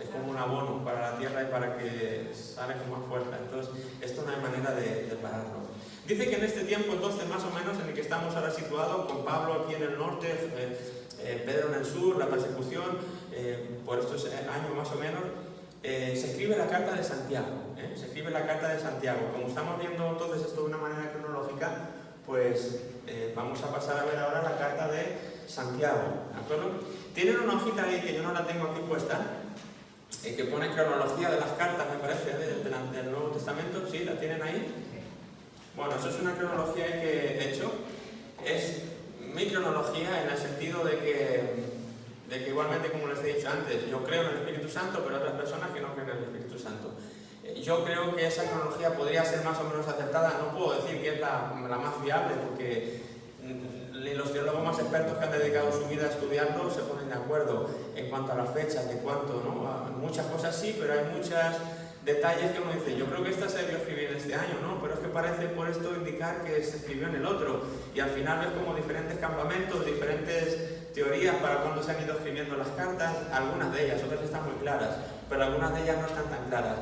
como un abono para la tierra y para que sale con más fuerza. Entonces, esto no hay manera de pararlo. Dice que en este tiempo, entonces, más o menos, en el que estamos ahora situados, con Pablo aquí en el norte, Pedro en el sur, la persecución, por estos años más o menos, se escribe la carta de Santiago. Se escribe la carta de Santiago. Como estamos viendo entonces esto de una manera cronológica, pues vamos a pasar a ver ahora la carta de Santiago. ¿De acuerdo? Tienen una hojita ahí que yo no la tengo aquí puesta, que pone cronología de las cartas, me parece, del Nuevo Testamento. ¿Sí? ¿La tienen ahí? Bueno, eso es una cronología que he hecho. Es mi cronología en el sentido de de que igualmente, como les he dicho antes, yo creo en el Espíritu Santo, pero hay otras personas que no creen en el Espíritu Santo. Yo creo que esa cronología podría ser más o menos acertada. No puedo decir que es la más fiable, porque los teólogos más expertos que han dedicado su vida a estudiarlo se ponen de acuerdo en cuanto a las fechas, de cuánto, ¿no? Muchas cosas sí, pero hay muchos detalles que uno dice, yo creo que esta se debió escribir en este año, ¿no? Pero es que parece por esto indicar que se escribió en el otro. Y al final ves como diferentes campamentos, diferentes teorías para cuándo se han ido escribiendo las cartas, algunas de ellas, otras están muy claras, pero algunas de ellas no están tan claras.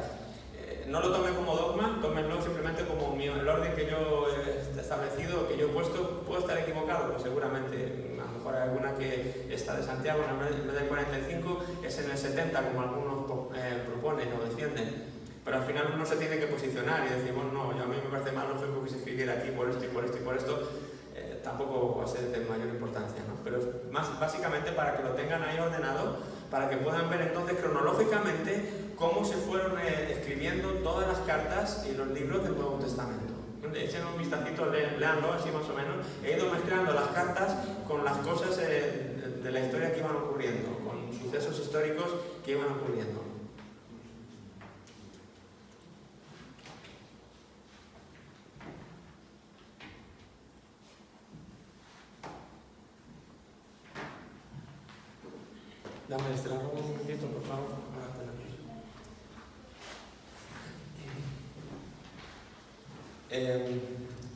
No lo tomen como dogma, tómenlo simplemente como el orden que yo he establecido, que yo he puesto. Puedo estar equivocado, pues seguramente. A lo mejor hay alguna que está de Santiago, en vez del 45 es en el 70, como algunos proponen o defienden. Pero al final uno se tiene que posicionar y decir, bueno, no, a mí me parece más lógico que se escribiera aquí por esto y por esto y por esto. Tampoco va a ser de mayor importancia, ¿no? Pero es más básicamente para que lo tengan ahí ordenado, para que puedan ver entonces cronológicamente cómo se fueron escribiendo todas las cartas y los libros del Nuevo Testamento. Echen un vistacito, leanlo así más o menos. He ido mezclando las cartas con las cosas de la historia que iban ocurriendo, con sucesos históricos que iban ocurriendo. Dame este lado un momentito, por favor.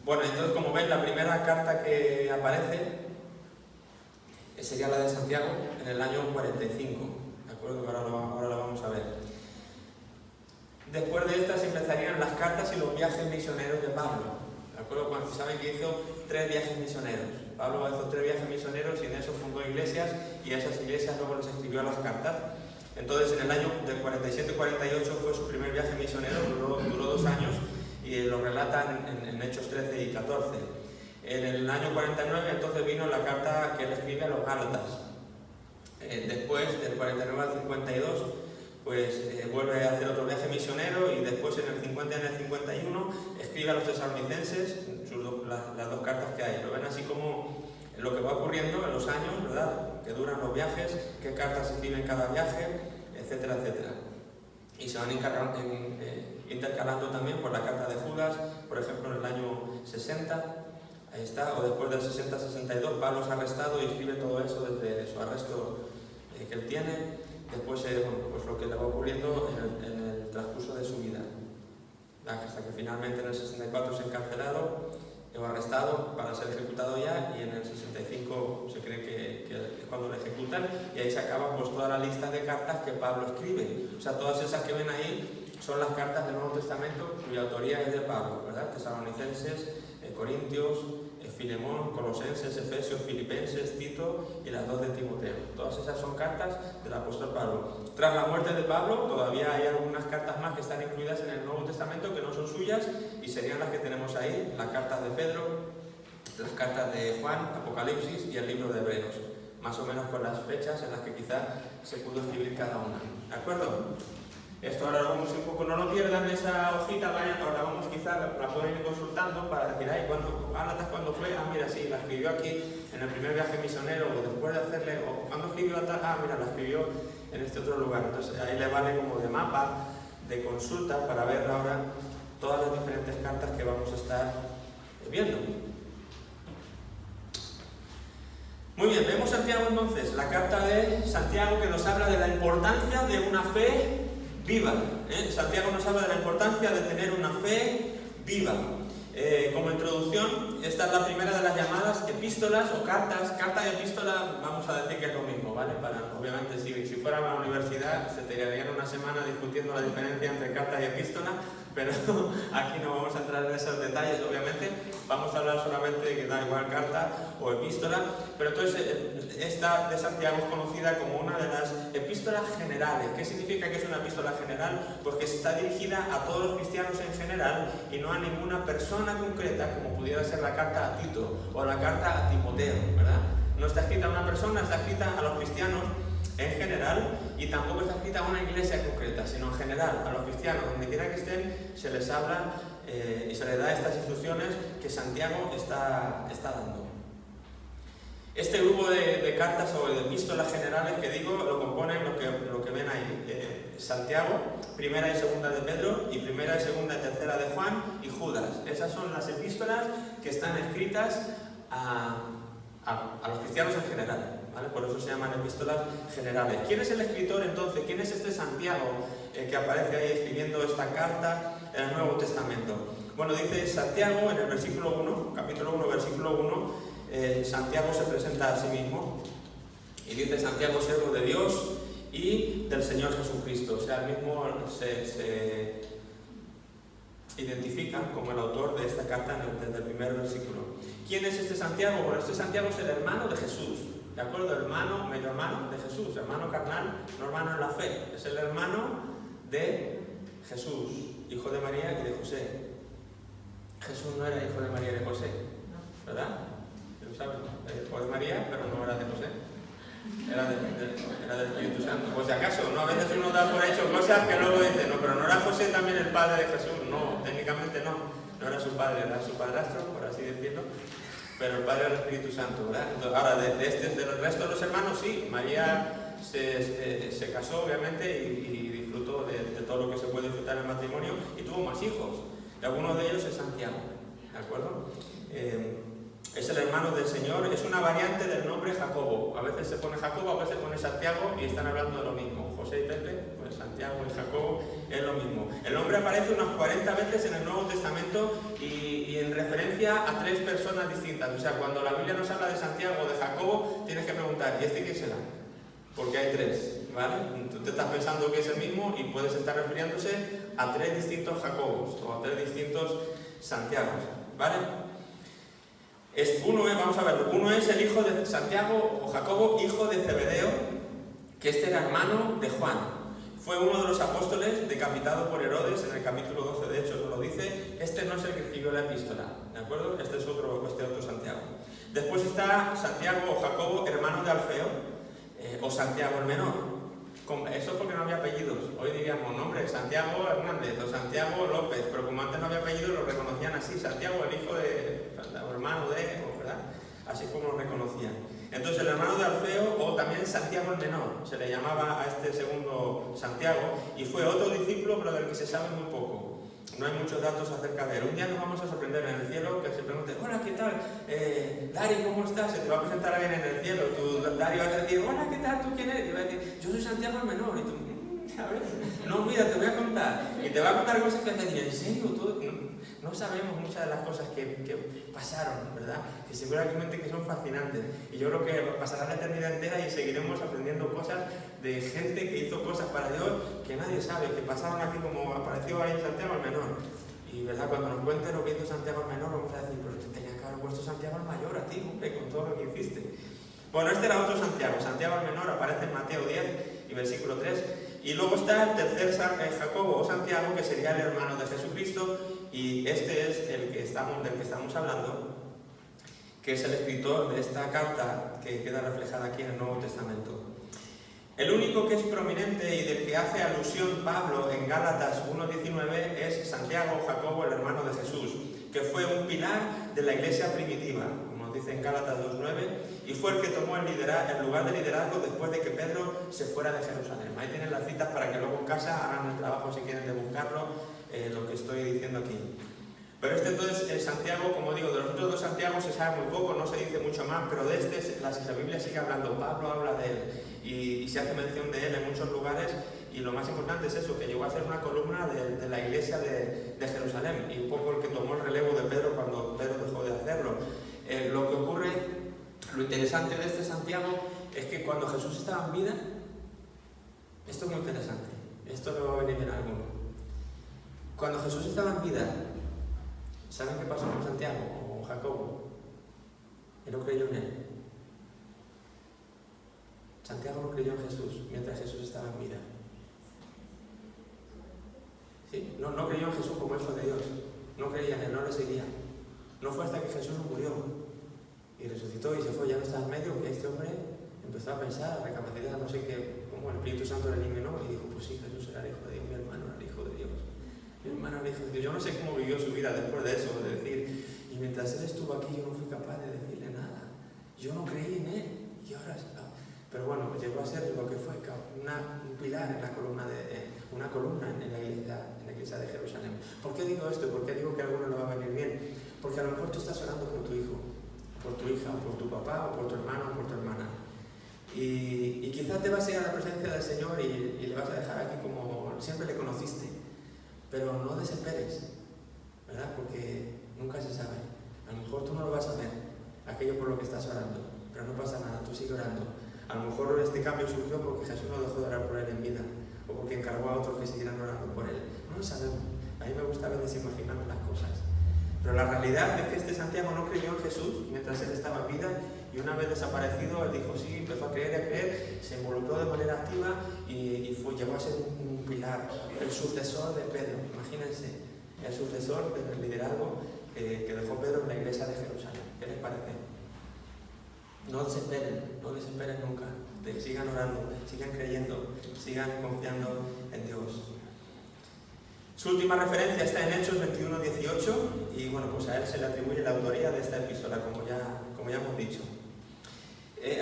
Bueno, entonces, como veis, la primera carta que aparece sería la de Santiago en el año 45. ¿De acuerdo? Ahora la vamos a ver. Después de estas empezarían las cartas y los viajes misioneros de Pablo. ¿De acuerdo? Cuando saben que hizo 3 viajes misioneros. Pablo hizo 3 viajes misioneros y en eso fundó iglesias, y a esas iglesias luego les escribió las cartas. Entonces, en el año del 47-48 fue su primer viaje misionero, duró 2 años, y lo relatan en Hechos 13 y 14. En el año 49 entonces vino la carta que él escribe a los Gálatas. Después, del 49 al 52, pues vuelve a hacer otro viaje misionero, y después en el 50 y en el 51 escribe a los tesalonicenses las 2 cartas que hay. Lo ven así como lo que va ocurriendo en los años, ¿verdad? Que duran los viajes, qué cartas se escriben en cada viaje, etcétera, etcétera. Y se van intercalando también por la carta de Judas, por ejemplo, en el año 60, ahí está, o después del 60-62, Pablo es arrestado y escribe todo eso desde su arresto que él tiene. Después, pues lo que le va ocurriendo en el transcurso de su vida, hasta que finalmente en el 64 es encarcelado o arrestado para ser ejecutado ya, y en el 65 se cree que es cuando lo ejecutan, y ahí se acaba pues toda la lista de cartas que Pablo escribe. O sea, todas esas que ven ahí son las cartas del Nuevo Testamento cuya autoría es de Pablo, ¿verdad? Tesalonicenses, Corintios, Filemón, Colosenses, Efesios, Filipenses, Tito y las 2 de Timoteo. Todas esas son cartas del apóstol Pablo. Tras la muerte de Pablo, todavía hay algunas cartas más que están incluidas en el Nuevo Testamento que no son suyas, y serían las que tenemos ahí: las cartas de Pedro, las cartas de Juan, Apocalipsis y el libro de Hebreos, más o menos con las fechas en las que quizá se pudo escribir cada una. ¿De acuerdo? Esto ahora lo vamos un poco, no lo pierdan esa hojita, vayan, ahora vamos quizá, la pueden ir consultando para decir, ay, Gálatas, ¿cuándo fue? Ah, mira, sí, la escribió aquí en el primer viaje misionero, o después de hacerle, o ¿cuándo escribió tal? Ah, mira, la escribió en este otro lugar. Entonces ahí le vale como de mapa, de consulta, para ver ahora todas las diferentes cartas que vamos a estar viendo. Muy bien, vemos Santiago entonces, la carta de Santiago, que nos habla de la importancia de una fe viva. Santiago nos habla de la importancia de tener una fe viva. Como introducción, esta es la primera de las llamadas epístolas o cartas. Carta y epístola, vamos a decir que es lo mismo, ¿vale? Obviamente, si fuera a la universidad, se tirarían una semana discutiendo la diferencia entre carta y epístola, pero aquí no vamos a entrar en esos detalles, obviamente. Vamos a hablar solamente de que da igual carta o epístola, pero entonces esta de Santiago es conocida como una de las epístolas generales. ¿Qué significa que es una epístola general? Pues que está dirigida a todos los cristianos en general y no a ninguna persona concreta, como pudiera ser la carta a Tito o la carta a Timoteo, ¿verdad? No está escrita a una persona, está escrita a los cristianos en general, y tampoco está escrita a una iglesia concreta, sino en general, a los cristianos, donde quiera que estén, se les habla y se les da estas instrucciones que Santiago está dando. Este grupo de de cartas o de epístolas generales que digo lo componen lo que ven ahí. Santiago, primera y segunda de Pedro, y primera y segunda y tercera de Juan, y Judas. Esas son las epístolas que están escritas a los cristianos en general, ¿vale? Por eso se llaman epístolas generales. ¿Quién es el escritor entonces? ¿Quién es este Santiago que aparece ahí escribiendo esta carta en el Nuevo Testamento? Bueno, dice Santiago en el versículo 1, capítulo 1, versículo 1, Santiago se presenta a sí mismo y dice: Santiago, siervo de Dios y del Señor Jesucristo. O sea, él mismo se identifica como el autor de esta carta desde el primer versículo. ¿Quién es este Santiago? Bueno, este Santiago es el hermano de Jesús, ¿de acuerdo? Hermano, medio hermano de Jesús, hermano carnal, no hermano en la fe. Es el hermano de Jesús, hijo de María y de José. Jesús no era hijo de María y de José, ¿verdad? Lo saben, hijo de María, pero no era de José. Era del Espíritu Santo. Pues si acaso, ¿no? A veces uno da por hecho cosas que luego dice, no, pero ¿no era José también el padre de Jesús? No, técnicamente no era su padre, era su padrastro, por así decirlo, pero el padre era el Espíritu Santo, ¿verdad? Entonces, ahora, del resto de los hermanos, sí, María se casó, obviamente, y disfrutó de todo lo que se puede disfrutar en el matrimonio, y tuvo más hijos, y algunos de ellos es Santiago, ¿de acuerdo? Es el hermano del Señor, es una variante del nombre Jacobo. A veces se pone Jacobo, a veces se pone Santiago y están hablando de lo mismo. José y Pepe, pues Santiago y Jacobo es lo mismo. El nombre aparece unas 40 veces en el Nuevo Testamento y en referencia a 3 personas distintas. O sea, cuando la Biblia nos habla de Santiago o de Jacobo, tienes que preguntar, ¿y este qué será? Porque hay 3, ¿vale? Tú te estás pensando que es el mismo y puedes estar refiriéndose a 3 distintos Jacobos o a 3 distintos Santiagos, ¿vale? Vamos a verlo. Uno es el hijo de Santiago o Jacobo, hijo de Zebedeo, que este era hermano de Juan. Fue uno de los apóstoles decapitado por Herodes en el capítulo 12, de hecho, nos lo dice. Este no es el que escribió la epístola, ¿de acuerdo? Este es otro Santiago. Después está Santiago o Jacobo, hermano de Alfeo, o Santiago el menor. Eso es porque no había apellidos. Hoy diríamos nombre, Santiago Hernández o Santiago López, pero como antes no había apellidos lo reconocían así, Santiago el hijo de, o hermano de, ¿verdad? Así como lo reconocían. Entonces el hermano de Alfeo, o también Santiago el menor, se le llamaba a este segundo Santiago, y fue otro discípulo pero del que se sabe muy poco. No hay muchos datos acerca de él. Un día nos vamos a sorprender en el cielo que se pregunte: hola, ¿qué tal? Dari, ¿cómo estás? Se te va a presentar alguien en el cielo. Dari va a decir: hola, ¿qué tal? ¿Tú quién eres? Y va a decir: yo soy Santiago el menor. Y tú, a ver, no, mira, te voy a contar. Y te va a contar cosas que vas a decir: ¿en serio? ¿Tú? No sabemos muchas de las cosas que pasaron, ¿verdad? Que seguramente que son fascinantes. Y yo creo que pasará la eternidad entera y seguiremos aprendiendo cosas de gente que hizo cosas para Dios que nadie sabe, que pasaron aquí como apareció ahí Santiago el menor. Y verdad, cuando nos cuente lo que hizo Santiago el menor, vamos a decir: pero te tenía que haber puesto Santiago el mayor a ti, hombre, con todo lo que hiciste. Bueno, este era otro Santiago. Santiago el menor aparece en Mateo 10 y versículo 3. Y luego está el tercer Jacobo o Santiago, que sería el hermano de Jesucristo, y este es del que estamos hablando, que es el escritor de esta carta que queda reflejada aquí en el Nuevo Testamento. El único que es prominente y del que hace alusión Pablo en Gálatas 1:19 es Santiago o Jacobo, el hermano de Jesús, que fue un pilar de la iglesia primitiva, como dice en Gálatas 2:9, y fue el que tomó el lugar de liderazgo después de que Pedro se fuera de Jerusalén. Ahí tienen las citas para que luego en casa hagan el trabajo si quieren de buscarlo, lo que estoy diciendo aquí. Pero entonces, Santiago, como digo, de los otros 2 Santiago se sabe muy poco, no se dice mucho más, pero de la Biblia sigue hablando, Pablo habla de él y se hace mención de él en muchos lugares, y lo más importante es eso, que llegó a ser una columna de la iglesia de Jerusalén, y un poco el que tomó el relevo de Pedro cuando Pedro dejó de hacerlo. Lo que ocurre, lo interesante de este Santiago es que cuando Jesús estaba en vida, esto es muy interesante, esto me va a venir bien a alguno. Cuando Jesús estaba en vida, ¿saben qué pasó con Santiago o con Jacobo? Él no creyó en él. Santiago no creyó en Jesús mientras Jesús estaba en vida. ¿Sí? No creyó en Jesús como hijo de Dios. No creía en él, no le seguía. No fue hasta que Jesús murió y resucitó y se fue, ya no estaba en medio, que este hombre empezó a pensar, a recapacitar, no sé qué, como el Espíritu Santo le eliminó y dijo: pues sí, Jesús era el hijo de Dios, mi hermano era el hijo de Dios. Mi hermano era el hijo de Dios. Yo no sé cómo vivió su vida después de eso, de decir: y mientras él estuvo aquí yo no fui capaz de decirle nada. Yo no creí en él. y ahora no. Pero bueno, llegó a ser lo que fue un pilar en la columna una columna en la iglesia de Jerusalén. ¿Por qué digo esto? ¿Por qué digo que a alguno le va a venir bien? Porque a lo mejor tú estás orando por tu hijo, por tu hija, o por tu papá, o por tu hermano, o por tu hermana. Y quizás te vas a ir a la presencia del Señor y le vas a dejar aquí como siempre le conociste. Pero no desesperes, ¿verdad? Porque nunca se sabe. A lo mejor tú no lo vas a ver, aquello por lo que estás orando, pero no pasa nada, tú sigue orando. A lo mejor este cambio surgió porque Jesús no dejó de orar por él en vida, o porque encargó a otros que siguieran orando por él. No lo sabemos. A mí me gusta a veces imaginarme las cosas. Pero la realidad es que este Santiago no creyó en Jesús mientras él estaba en vida, y una vez desaparecido, él dijo sí, empezó a creer, se involucró de manera activa y llegó a ser un pilar, el sucesor de Pedro. Imagínense, el sucesor del liderazgo que dejó Pedro en la iglesia de Jerusalén. ¿Qué les parece? No desesperen nunca. Sigan orando, sigan creyendo, sigan confiando en Dios. Su última referencia está en Hechos 21:18 y bueno, pues a él se le atribuye la autoría de esta epístola, como ya hemos dicho.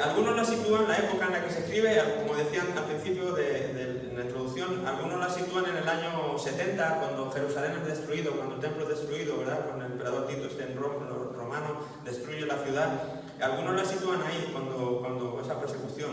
Algunos la sitúan, la época en la que se escribe, como decían al principio en la introducción, algunos la sitúan en el año 70, cuando Jerusalén es destruido, cuando el templo es destruido, ¿verdad? Cuando el emperador Tito romano destruye la ciudad. Algunos la sitúan ahí, cuando esa persecución.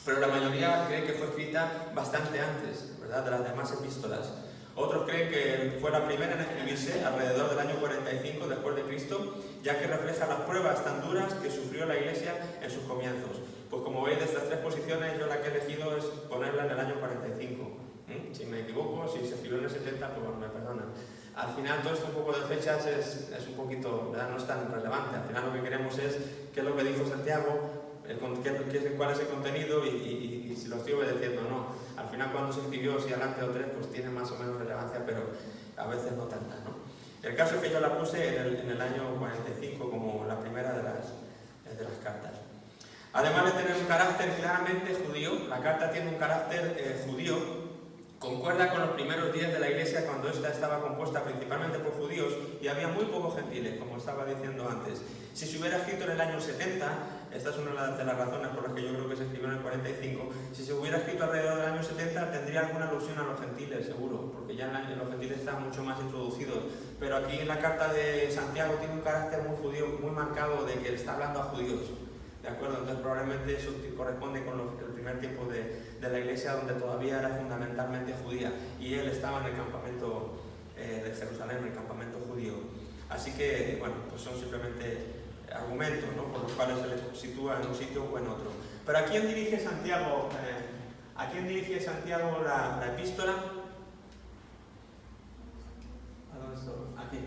Pero la mayoría cree que fue escrita bastante antes, ¿verdad? De las demás epístolas. Otros creen que fue la primera en escribirse alrededor del año 45 después de Cristo, ya que refleja las pruebas tan duras que sufrió la Iglesia en sus comienzos. Pues como veis, de estas tres posiciones, yo la que he elegido es ponerla en el año 45. Si me equivoco, si se escribió en el 70, pues bueno, me perdonan. Al final, todo esto un poco de fechas es un poquito, ¿verdad? No es tan relevante. Al final lo que queremos es qué es lo que dijo Santiago, cuál es el contenido y si lo estoy obedeciendo o no. Al final, cuando se escribió, si adelante o tres, pues tiene más o menos relevancia, pero a veces no tanta, ¿no? El caso es que yo la puse en el año 45 como la primera de las cartas. Además de tener un carácter claramente judío, la carta tiene un carácter judío. Concuerda con los primeros días de la Iglesia, cuando ésta estaba compuesta principalmente por judíos y había muy pocos gentiles, como estaba diciendo antes. Si se hubiera escrito en el año 70, esta es una de las razones por las que yo creo que se escribió en el 45, si se hubiera escrito alrededor del año 70 tendría alguna alusión a los gentiles, seguro, porque ya los gentiles están mucho más introducidos. Pero aquí en la carta de Santiago tiene un carácter muy judío, muy marcado, de que él está hablando a judíos. ¿De acuerdo? Entonces probablemente eso corresponde con el primer tiempo de la Iglesia, donde todavía era fundamentalmente judía, y él estaba en el campamento de Jerusalén, en el campamento judío. Así que, bueno, pues son simplemente argumentos, ¿no?, por los cuales se le sitúa en un sitio o en otro. Pero ¿a quién dirige Santiago, la epístola? ¿A dónde estoy? Aquí.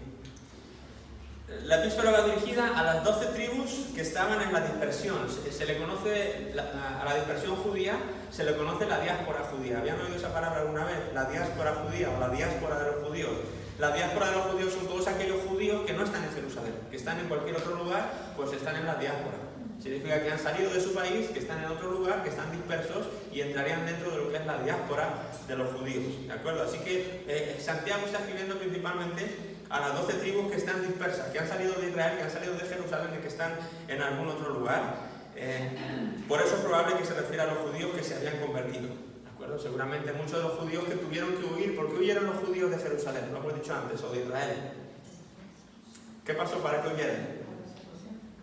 La epístola va dirigida a las 12 tribus que estaban en la dispersión. Se le conoce, a la dispersión judía, se le conoce la diáspora judía. ¿Habían oído esa palabra alguna vez? La diáspora judía o la diáspora de los judíos. La diáspora de los judíos son todos aquellos judíos que no están en Jerusalén, que están en cualquier otro lugar, pues están en la diáspora. Significa que han salido de su país, que están en otro lugar, que están dispersos y entrarían dentro de lo que es la diáspora de los judíos. ¿De acuerdo? Así que Santiago está escribiendo principalmente a las 12 tribus que están dispersas, que han salido de Israel, que han salido de Jerusalén y que están en algún otro lugar. Por eso es probable que se refiera a los judíos que se habían convertido. ¿De acuerdo? Seguramente muchos de los judíos que tuvieron que huir. ¿Por qué huyeron los judíos de Jerusalén? Lo hemos dicho antes, o de Israel. ¿Qué pasó para que huyeran?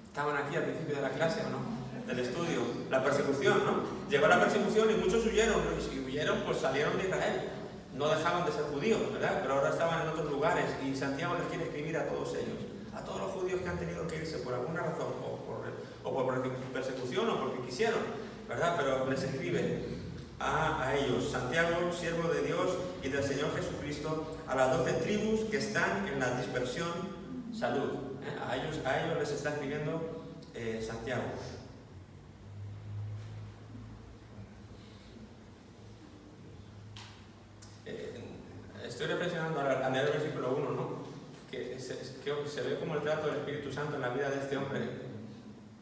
Estaban aquí al principio de la clase, ¿o no? Del estudio. La persecución, ¿no? Llegó la persecución y muchos huyeron. Y si huyeron, pues salieron de Israel. No dejaban de ser judíos, ¿verdad? Pero ahora estaban en otros lugares y Santiago les quiere escribir a todos ellos. A todos los judíos que han tenido que irse por alguna razón, o por persecución, o porque quisieron, ¿verdad? Pero les escribe a ellos. Santiago, siervo de Dios y del Señor Jesucristo, a las 12 tribus que están en la dispersión, salud. A ellos les está escribiendo Santiago. Estoy reflexionando al leer el versículo 1, ¿no? Que se ve como el trato del Espíritu Santo en la vida de este hombre.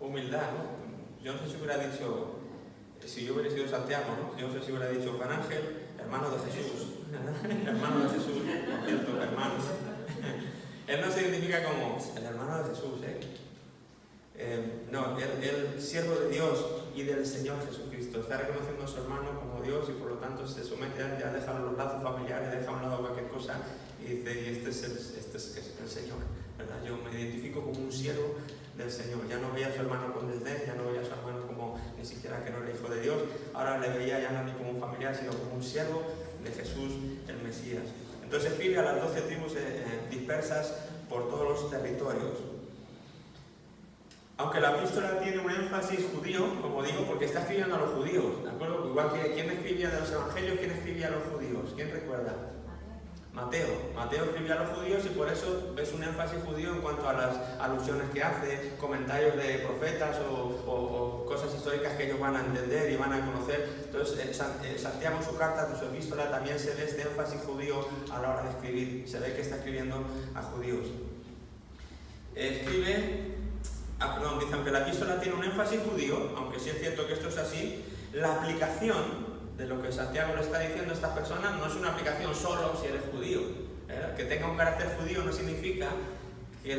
Humildad, ¿no? Yo no sé si hubiera dicho, si yo hubiera sido Santiago, ¿no? Yo no sé si hubiera dicho Juan Ángel, hermano de Jesús. Hermano de Jesús, por cierto, hermano. Él no se identifica como el hermano de Jesús, ¿eh? No, el siervo de Dios y del Señor Jesucristo. Está reconociendo a su hermano como Dios y por lo tanto se somete a él, ya deja los lazos familiares, deja a un lado cualquier cosa y dice, y este es el Señor, ¿verdad? Yo me identifico como un siervo del Señor. Ya no veía a su hermano con desdén, ya no veía a su hermano como ni siquiera que no era hijo de Dios, ahora le veía ya no ni como un familiar, sino como un siervo de Jesús, el Mesías. Entonces escribe a las 12 tribus dispersas por todos los territorios. Aunque la epístola tiene un énfasis judío, como digo, porque está escribiendo a los judíos, ¿de acuerdo? Igual que ¿quién escribía de los evangelios? ¿Quién escribía a los judíos? ¿Quién recuerda? Mateo. Mateo escribía a los judíos y por eso ves un énfasis judío en cuanto a las alusiones que hace, comentarios de profetas o cosas históricas que ellos van a entender y van a conocer. Entonces, Santiago en su carta, en su epístola, también se ve este énfasis judío a la hora de escribir. Se ve que está escribiendo a judíos. Dice, aunque la epístola tiene un énfasis judío, aunque sí es cierto que esto es así, la aplicación de lo que Santiago le está diciendo a estas personas no es una aplicación solo si eres judío. Que tenga un carácter judío no significa que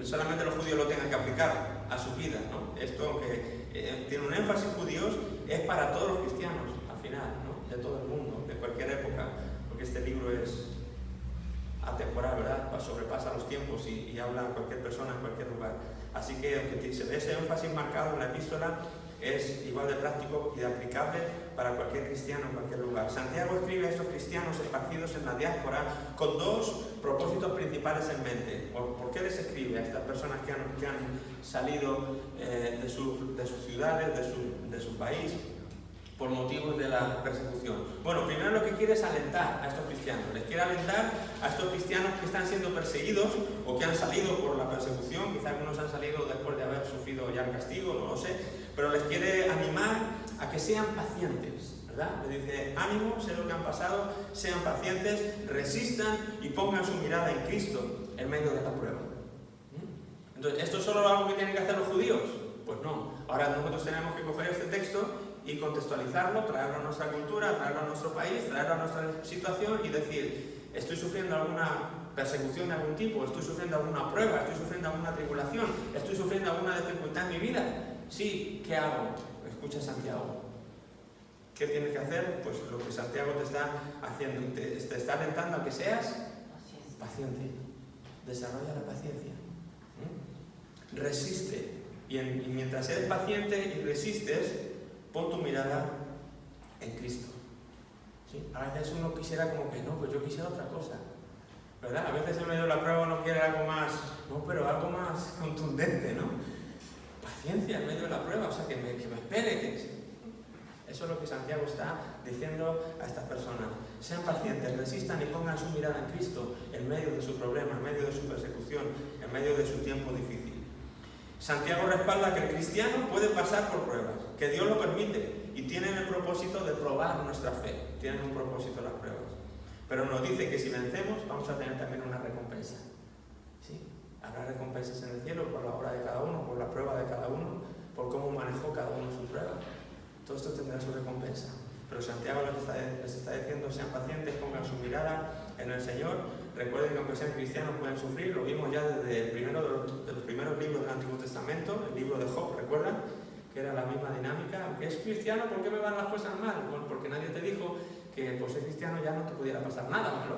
solamente los judíos lo tengan que aplicar a su vida, ¿no? Esto, aunque tiene un énfasis judío, es para todos los cristianos, al final, ¿no? De todo el mundo, de cualquier época, porque este libro es atemporal, ¿verdad? Sobrepasa los tiempos y habla a cualquier persona en cualquier lugar. Así que aunque se ve ese énfasis marcado en la epístola, es igual de práctico y de aplicable para cualquier cristiano en cualquier lugar. Santiago escribe a estos cristianos esparcidos en la diáspora con dos propósitos principales en mente. ¿Por qué les escribe a estas personas que han salido de sus ciudades, de su país, por motivos de la persecución? Bueno, primero lo que quiere es alentar a estos cristianos. Les quiere alentar a estos cristianos que están siendo perseguidos o que han salido por la persecución. Quizá algunos han salido después de haber sufrido ya el castigo, no lo sé. Pero les quiere animar a que sean pacientes, ¿verdad? Les dice, ánimo, sé lo que han pasado, sean pacientes, resistan y pongan su mirada en Cristo en medio de la prueba. Entonces, ¿esto es solo algo que tienen que hacer los judíos? Pues no. Ahora nosotros tenemos que coger este texto y contextualizarlo, traerlo a nuestra cultura, traerlo a nuestro país, traerlo a nuestra situación y decir, estoy sufriendo alguna persecución de algún tipo, estoy sufriendo alguna prueba, estoy sufriendo alguna tribulación, estoy sufriendo alguna dificultad en mi vida. Sí, ¿qué hago? Escucha Santiago. ¿Qué tienes que hacer? Pues lo que Santiago te está haciendo, te está alentando a que seas paciente. Desarrolla la paciencia. Resiste. Y mientras eres paciente y resistes, pon tu mirada en Cristo. ¿Sí? A veces uno quisiera como que no, pues yo quisiera otra cosa, ¿verdad? A veces en medio de la prueba uno quiere algo más, no, pero algo más contundente, ¿no? Paciencia en medio de la prueba, o sea, que me espere. Eso es lo que Santiago está diciendo a estas personas. Sean pacientes, resistan y pongan su mirada en Cristo en medio de su problema, en medio de su persecución, en medio de su tiempo difícil. Santiago respalda que el cristiano puede pasar por pruebas, que Dios lo permite y tienen el propósito de probar nuestra fe. Tienen un propósito las pruebas. Pero nos dice que si vencemos vamos a tener también una recompensa. ¿Sí? Habrá recompensas en el cielo por la obra de cada uno, por la prueba de cada uno, por cómo manejó cada uno su prueba. Todo esto tendrá su recompensa. Pero Santiago les está diciendo, sean pacientes, pongan su mirada en el Señor. Recuerden que aunque sean cristianos pueden sufrir. Lo vimos ya desde el primero de los primeros libros del Antiguo Testamento, el libro de Job, ¿recuerdan? Que era la misma dinámica. Aunque es cristiano, ¿por qué me van las cosas mal? Bueno, porque nadie te dijo que por ser cristiano ya no te pudiera pasar nada malo.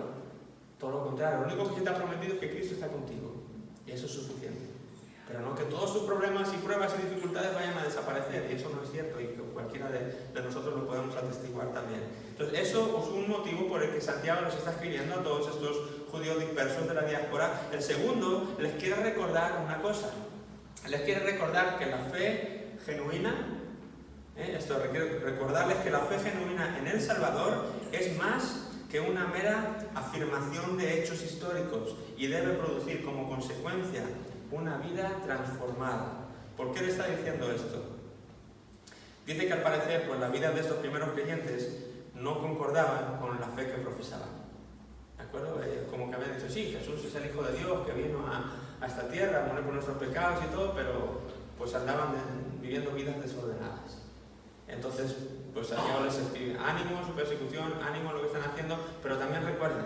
Todo lo contrario, lo único que te ha prometido es que Cristo está contigo. Y eso es suficiente. Pero no que todos sus problemas y pruebas y dificultades vayan a desaparecer, y eso no es cierto, y que cualquiera de nosotros lo podemos atestiguar también. Entonces, eso es un motivo por el que Santiago nos está escribiendo a todos estos judíos dispersos de la diáspora. El segundo, les quiere recordar una cosa. Les quiere recordar que la fe genuina, esto requiere recordarles que la fe genuina en el Salvador es más que una mera afirmación de hechos históricos y debe producir como consecuencia una vida transformada. ¿Por qué le está diciendo esto? Dice que al parecer pues la vida de estos primeros creyentes no concordaba con la fe que profesaban. ¿De acuerdo? Como que habían dicho, sí, Jesús es el Hijo de Dios que vino a esta tierra a morir por nuestros pecados y todo, pero pues andaban viviendo vidas desordenadas. Entonces, pues Santiago les escribe, ánimo en su persecución, ánimo en lo que están haciendo, pero también recuerden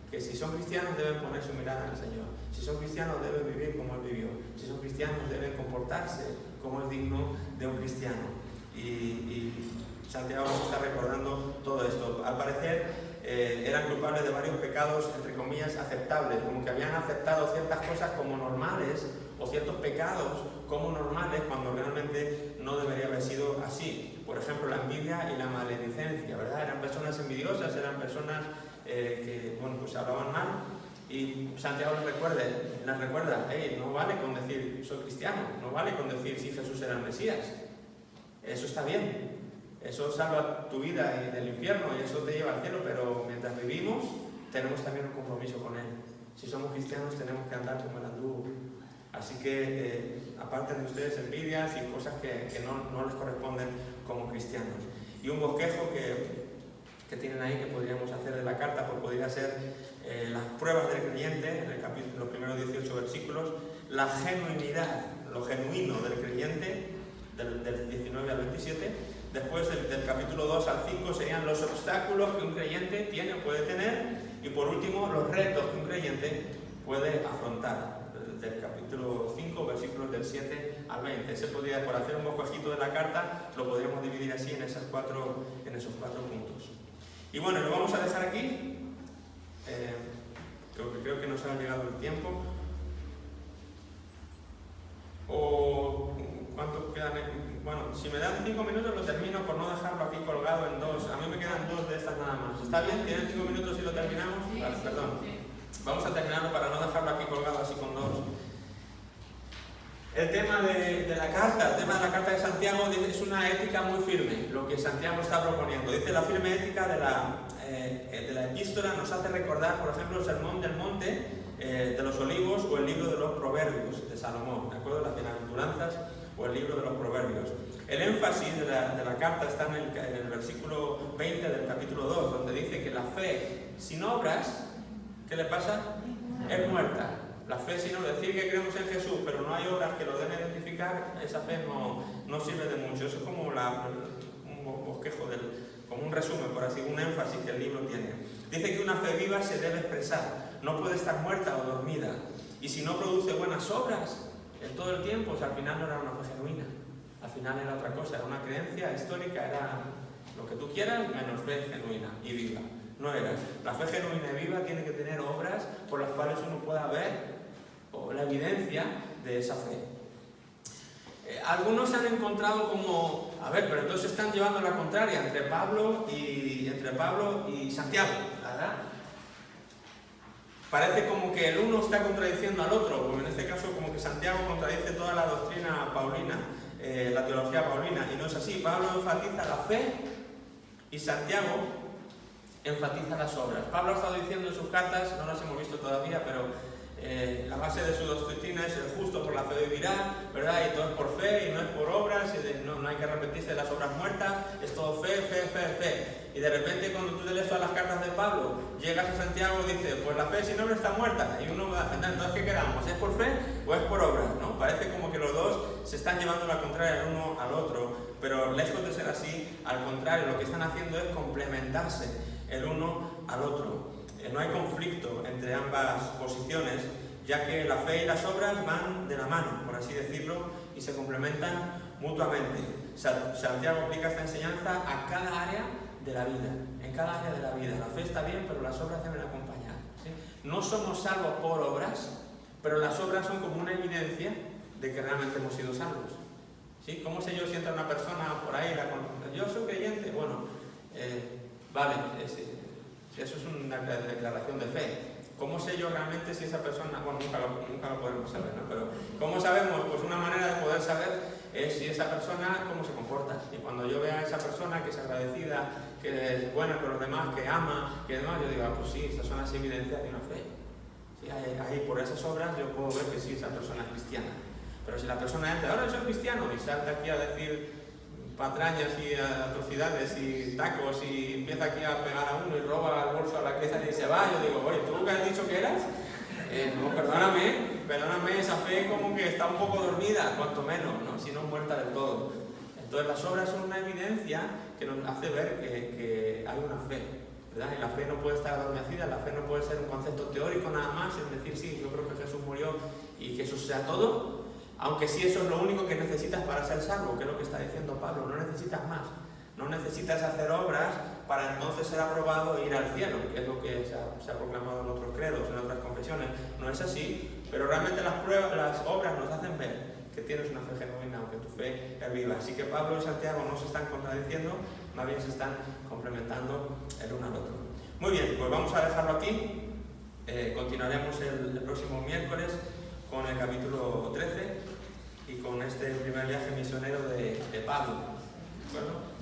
que si son cristianos deben poner su mirada en el Señor. Si son cristianos deben vivir como Él vivió. Si son cristianos deben comportarse como es digno de un cristiano. Y Santiago nos está recordando todo esto. Al parecer eran culpables de varios pecados, entre comillas, aceptables, como que habían aceptado ciertas cosas como normales o ciertos pecados como normales cuando realmente no debería haber sido así. Por ejemplo, la envidia y la maledicencia, ¿verdad? Eran personas envidiosas, eran personas que, bueno, pues hablaban mal. Y Santiago les recuerda, hey, no vale con decir soy cristiano, no vale con decir si Jesús era el Mesías. Eso está bien, eso salva tu vida del infierno y eso te lleva al cielo, pero mientras vivimos tenemos también un compromiso con Él. Si somos cristianos tenemos que andar como Él anduvo. Así que aparten de ustedes envidias y cosas que no les corresponden como cristianos. Y un bosquejo que tienen ahí que podríamos hacer de la carta, pues podría ser las pruebas del creyente, en el capítulo, los primeros 18 versículos, la genuinidad, lo genuino del creyente, del 19 al 27. Después del capítulo 2 al 5 serían los obstáculos que un creyente puede tener, y por último los retos que un creyente puede afrontar. Del capítulo 5, versículos del 7 al 20. Por hacer un bosquejito de la carta, lo podríamos dividir así en esos cuatro puntos. Y bueno, lo vamos a dejar aquí. Creo que nos ha llegado el tiempo. O ¿cuánto quedan? Bueno, si me dan 5 minutos lo termino por no dejarlo aquí colgado en 2. A mí me quedan 2 de estas nada más. ¿Está bien? ¿Tienen 5 minutos y lo terminamos? Vale, perdón. Vamos a terminarlo para no dejarlo aquí colgado así con 2. El tema de la carta, de Santiago es una ética muy firme, lo que Santiago está proponiendo. Dice, la firme ética de la epístola nos hace recordar, por ejemplo, el Sermón del Monte, de los Olivos, o el libro de los Proverbios de Salomón, ¿de acuerdo? Las Bienaventuranzas o el libro de los Proverbios. El énfasis de la carta está en el versículo 20 del capítulo 2, donde dice que la fe sin obras, ¿qué le pasa? Es muerta. La fe, sino decir que creemos en Jesús, pero no hay obras que lo den a identificar, esa fe no sirve de mucho. Eso es como un bosquejo, como un resumen, por así, un énfasis que el libro tiene. Dice que una fe viva se debe expresar, no puede estar muerta o dormida. Y si no produce buenas obras en todo el tiempo, al final no era una fe genuina. Al final era otra cosa, era una creencia histórica, era lo que tú quieras, menos fe genuina y viva. No era. La fe genuina y viva tiene que tener obras por las cuales uno pueda ver la evidencia de esa fe. Algunos han encontrado como, pero entonces están llevando la contraria entre Pablo y Santiago, ¿verdad? Parece como que el uno está contradiciendo al otro, porque en este caso como que Santiago contradice toda la doctrina paulina, la teología paulina, y no es así. Pablo enfatiza la fe y Santiago enfatiza las obras. Pablo ha estado diciendo en sus cartas, no las hemos visto todavía, pero la base de su doctrina es el justo por la fe vivirá, ¿verdad? Y todo es por fe y no es por obras, y no hay que arrepentirse de las obras muertas, es todo fe, fe, fe, fe. Y de repente cuando tú lees todas las cartas de Pablo, llegas a Santiago y dices, pues la fe sin obra está muerta. Y uno va, entonces ¿qué quedamos? ¿Es por fe o es por obras? ¿No? Parece como que los dos se están llevando la contraria el uno al otro, pero lejos de ser así, al contrario, lo que están haciendo es complementarse el uno al otro. No hay conflicto entre ambas posiciones, ya que la fe y las obras van de la mano, por así decirlo, y se complementan mutuamente. Santiago aplica esta enseñanza a cada área de la vida, en cada área de la vida. La fe está bien, pero las obras deben acompañar, ¿sí? No somos salvos por obras, pero las obras son como una evidencia de que realmente hemos sido salvos, ¿sí? ¿Cómo sé yo si entra una persona por ahí, yo soy creyente? Bueno, vale, eso es una declaración de fe. ¿Cómo sé yo realmente si esa persona, bueno, nunca lo podemos saber, ¿no? Pero ¿cómo sabemos? Pues una manera de poder saber es si esa persona, cómo se comporta. Y cuando yo vea a esa persona que es agradecida, que es buena con los demás, que ama, que demás, yo digo, pues sí, esas son las evidencias de una fe. ¿Sí? Ahí por esas obras yo puedo ver que sí, esa persona es cristiana. Pero si la persona entra, ahora soy cristiano, y salta aquí a decir patrañas y atrocidades y tacos y empieza aquí a pegar a uno y roba el bolso a la cabeza y se va, yo digo, oye, ¿tú qué has dicho que eras? No, perdóname, esa fe como que está un poco dormida, cuanto menos, ¿no? Si no muerta del todo. Entonces las obras son una evidencia que nos hace ver que hay una fe ¿verdad? Y la fe no puede estar adormecida, la fe no puede ser un concepto teórico nada más, es decir, sí, yo creo que Jesús murió y que eso sea todo, aunque sí eso es lo único que necesitas para ser salvo, que es lo que está diciendo Pablo, no necesitas más. No necesitas hacer obras para entonces ser aprobado e ir al cielo, que es lo que se ha proclamado en otros credos, en otras confesiones. No es así, pero realmente las obras nos hacen ver que tienes una fe genuina o que tu fe es viva. Así que Pablo y Santiago no se están contradiciendo, más bien se están complementando el uno al otro. Muy bien, pues vamos a dejarlo aquí. Continuaremos el próximo miércoles con el capítulo 13 y con este primer viaje misionero de Pablo. ¿De acuerdo?